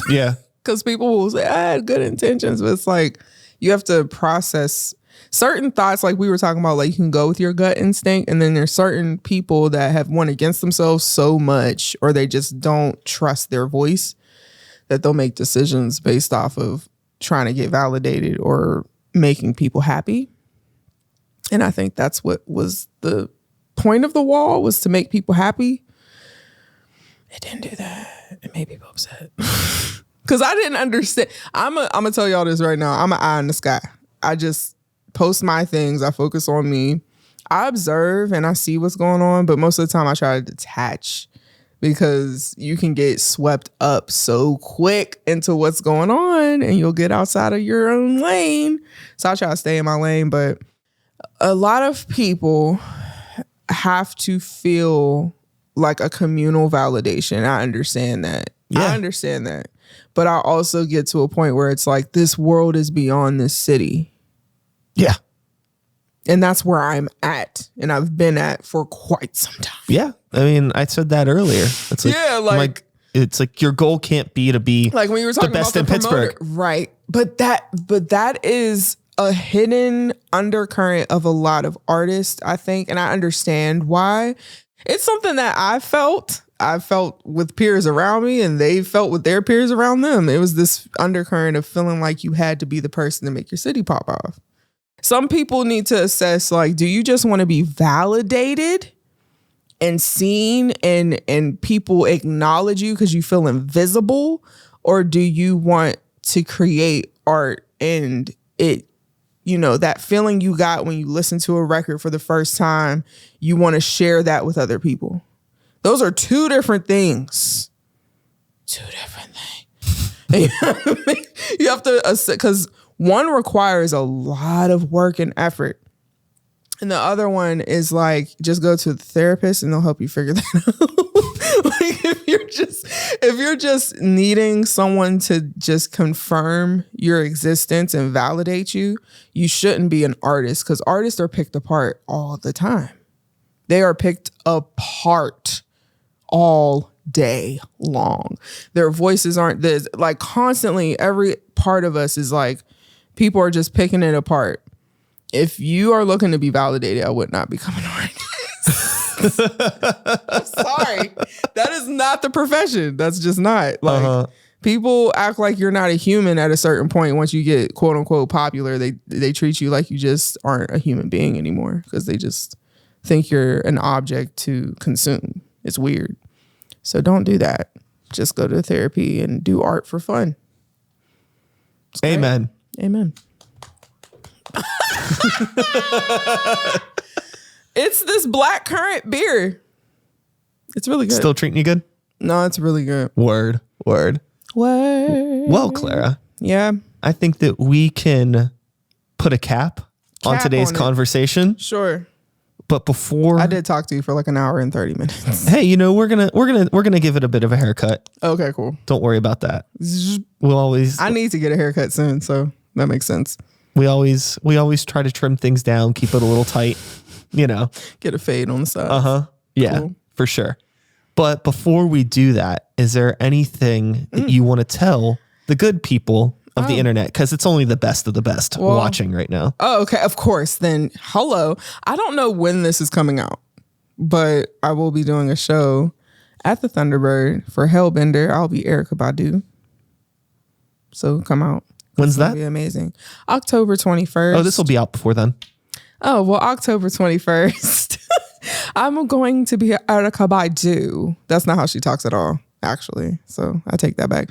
Yeah. Because people will say, I had good intentions. But it's like, you have to process certain thoughts. Like we were talking about, like you can go with your gut instinct. And then there's certain people that have won against themselves so much, or they just don't trust their voice, that they'll make decisions based off of trying to get validated or making people happy. And I think that's what was the point of the wall, was to make people happy. It didn't do that. It made people upset. Because I didn't understand. I'm going to tell y'all this right now. I'm an eye in the sky. I just post my things. I focus on me. I observe and I see what's going on. But most of the time I try to detach, because you can get swept up so quick into what's going on and you'll get outside of your own lane. So I try to stay in my lane. But a lot of people have to feel like a communal validation. I understand that. Yeah. I understand that. But I also get to a point where it's like, this world is beyond this city. Yeah. And that's where I'm at. And I've been at for quite some time. Yeah. I mean, I said that earlier. It's like, yeah, like it's like your goal can't be to be like when you were talking the best about in Pittsburgh. Right. But that is a hidden undercurrent of a lot of artists, I think. And I understand why. It's something that I felt with peers around me, and they felt with their peers around them. It was this undercurrent of feeling like you had to be the person to make your city pop off. Some people need to assess, like, do you just want to be validated and seen and people acknowledge you because you feel invisible? Or do you want to create art and it, you know, that feeling you got when you listen to a record for the first time, you want to share that with other people? Those are two different things. Two different things. You have to, because one requires a lot of work and effort. And the other one is like, just go to the therapist and they'll help you figure that out. Like if you're just needing someone to just confirm your existence and validate you, you shouldn't be an artist, because artists are picked apart all the time. They are picked apart all day long. Their voices aren't this, like, constantly. Every part of us is like, people are just picking it apart. If you are looking to be validated, I would not become an artist. I'm sorry. That is not the profession. That's just not. Like, people act like you're not a human at a certain point. Once you get quote unquote popular, they treat you like you just aren't a human being anymore, because they just think you're an object to consume. It's weird. So don't do that. Just go to therapy and do art for fun. Amen. Amen. It's this black currant beer. It's really good. Still treating you good? No, it's really good. Word. Well, Clara. Yeah. I think that we can put a cap on today's conversation. Sure. But before I did talk to you for like an hour and 30 minutes. Hey, you know, we're gonna give it a bit of a haircut. Okay, cool. Don't worry about that. I need to get a haircut soon, so that makes sense. We always try to trim things down, keep it a little tight, you know. Get a fade on the side. Yeah, cool. For sure. But before we do that, is there anything that you want to tell the good people of the internet? Because it's only the best of the best watching right now. Oh, okay. Of course. Then hello. I don't know when this is coming out, but I will be doing a show at the Thunderbird for Hellbender. I'll be Erykah Badu. So come out. When's that? It'll be amazing. October 21st. Oh, this will be out before then. Oh, well, October 21st. I'm going to be Erykah Badu. That's not how she talks at all, actually. So I take that back.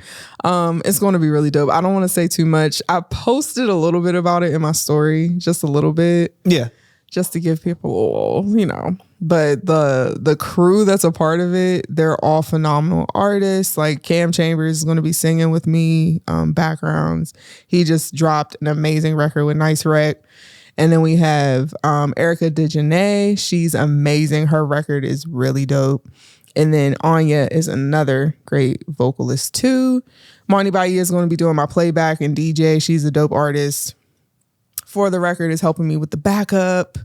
It's going to be really dope. I don't want to say too much. I posted a little bit about it in my story, just a little bit. Yeah. Just to give people, you know, but the crew that's a part of it, they're all phenomenal artists. Like Cam Chambers is going to be singing with me, backgrounds. He just dropped an amazing record with Nice Rec. And then we have Erica DeJournette. She's amazing. Her record is really dope. And then Anya is another great vocalist too. Marnie Bahia is going to be doing my playback and DJ. She's a dope artist. For the Record is helping me with the backup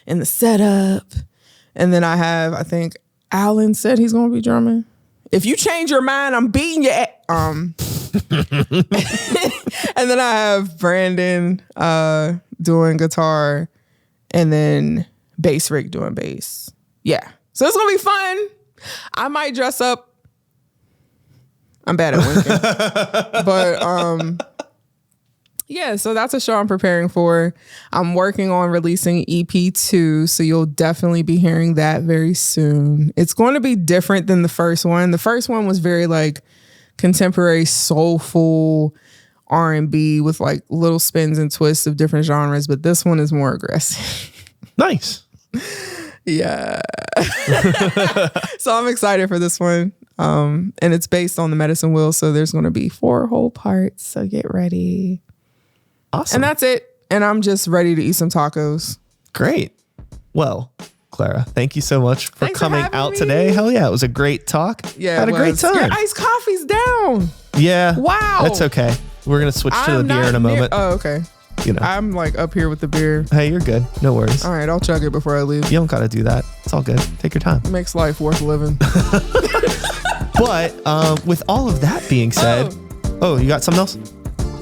and the setup. And then I think Alan said he's going to be drumming. If you change your mind, I'm beating you. And then I have Brandon doing guitar, and then Bass Rick doing bass. Yeah. So it's going to be fun. I might dress up. I'm bad at winking. But Yeah, so that's a show I'm preparing for. I'm working on releasing EP2, so you'll definitely be hearing that very soon. It's going to be different than the first one. The first one was very like contemporary, soulful R&B with like little spins and twists of different genres, but this one is more aggressive. Nice. Yeah. So I'm excited for this one. And it's based on the medicine wheel, so there's going to be 4 whole parts, so get ready. Awesome. And that's it. And I'm just ready to eat some tacos. Great. Well, Clara, thank you so much for coming out today. Hell yeah, it was a great talk. Yeah, had a great time. Your iced coffee's down. Yeah. Wow. That's okay. We're going to switch to the beer in a moment. Oh, okay. You know. I'm like up here with the beer. Hey, you're good. No worries. All right, I'll chug it before I leave. You don't got to do that. It's all good. Take your time. It makes life worth living. But with all of that being said, oh, you got something else?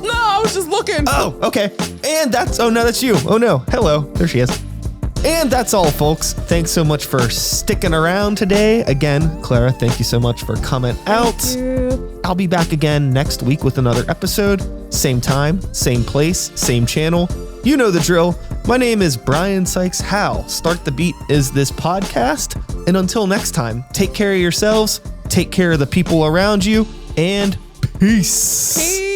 No, I was just looking. Oh, okay. And oh no, that's you. Oh no. Hello. There she is. And that's all, folks. Thanks so much for sticking around today. Again, Clara, thank you so much for coming out. I'll be back again next week with another episode. Same time, same place, same channel. You know the drill. My name is Brian Sikes Howe. Start the Beat is this podcast. And until next time, take care of yourselves, take care of the people around you, and peace.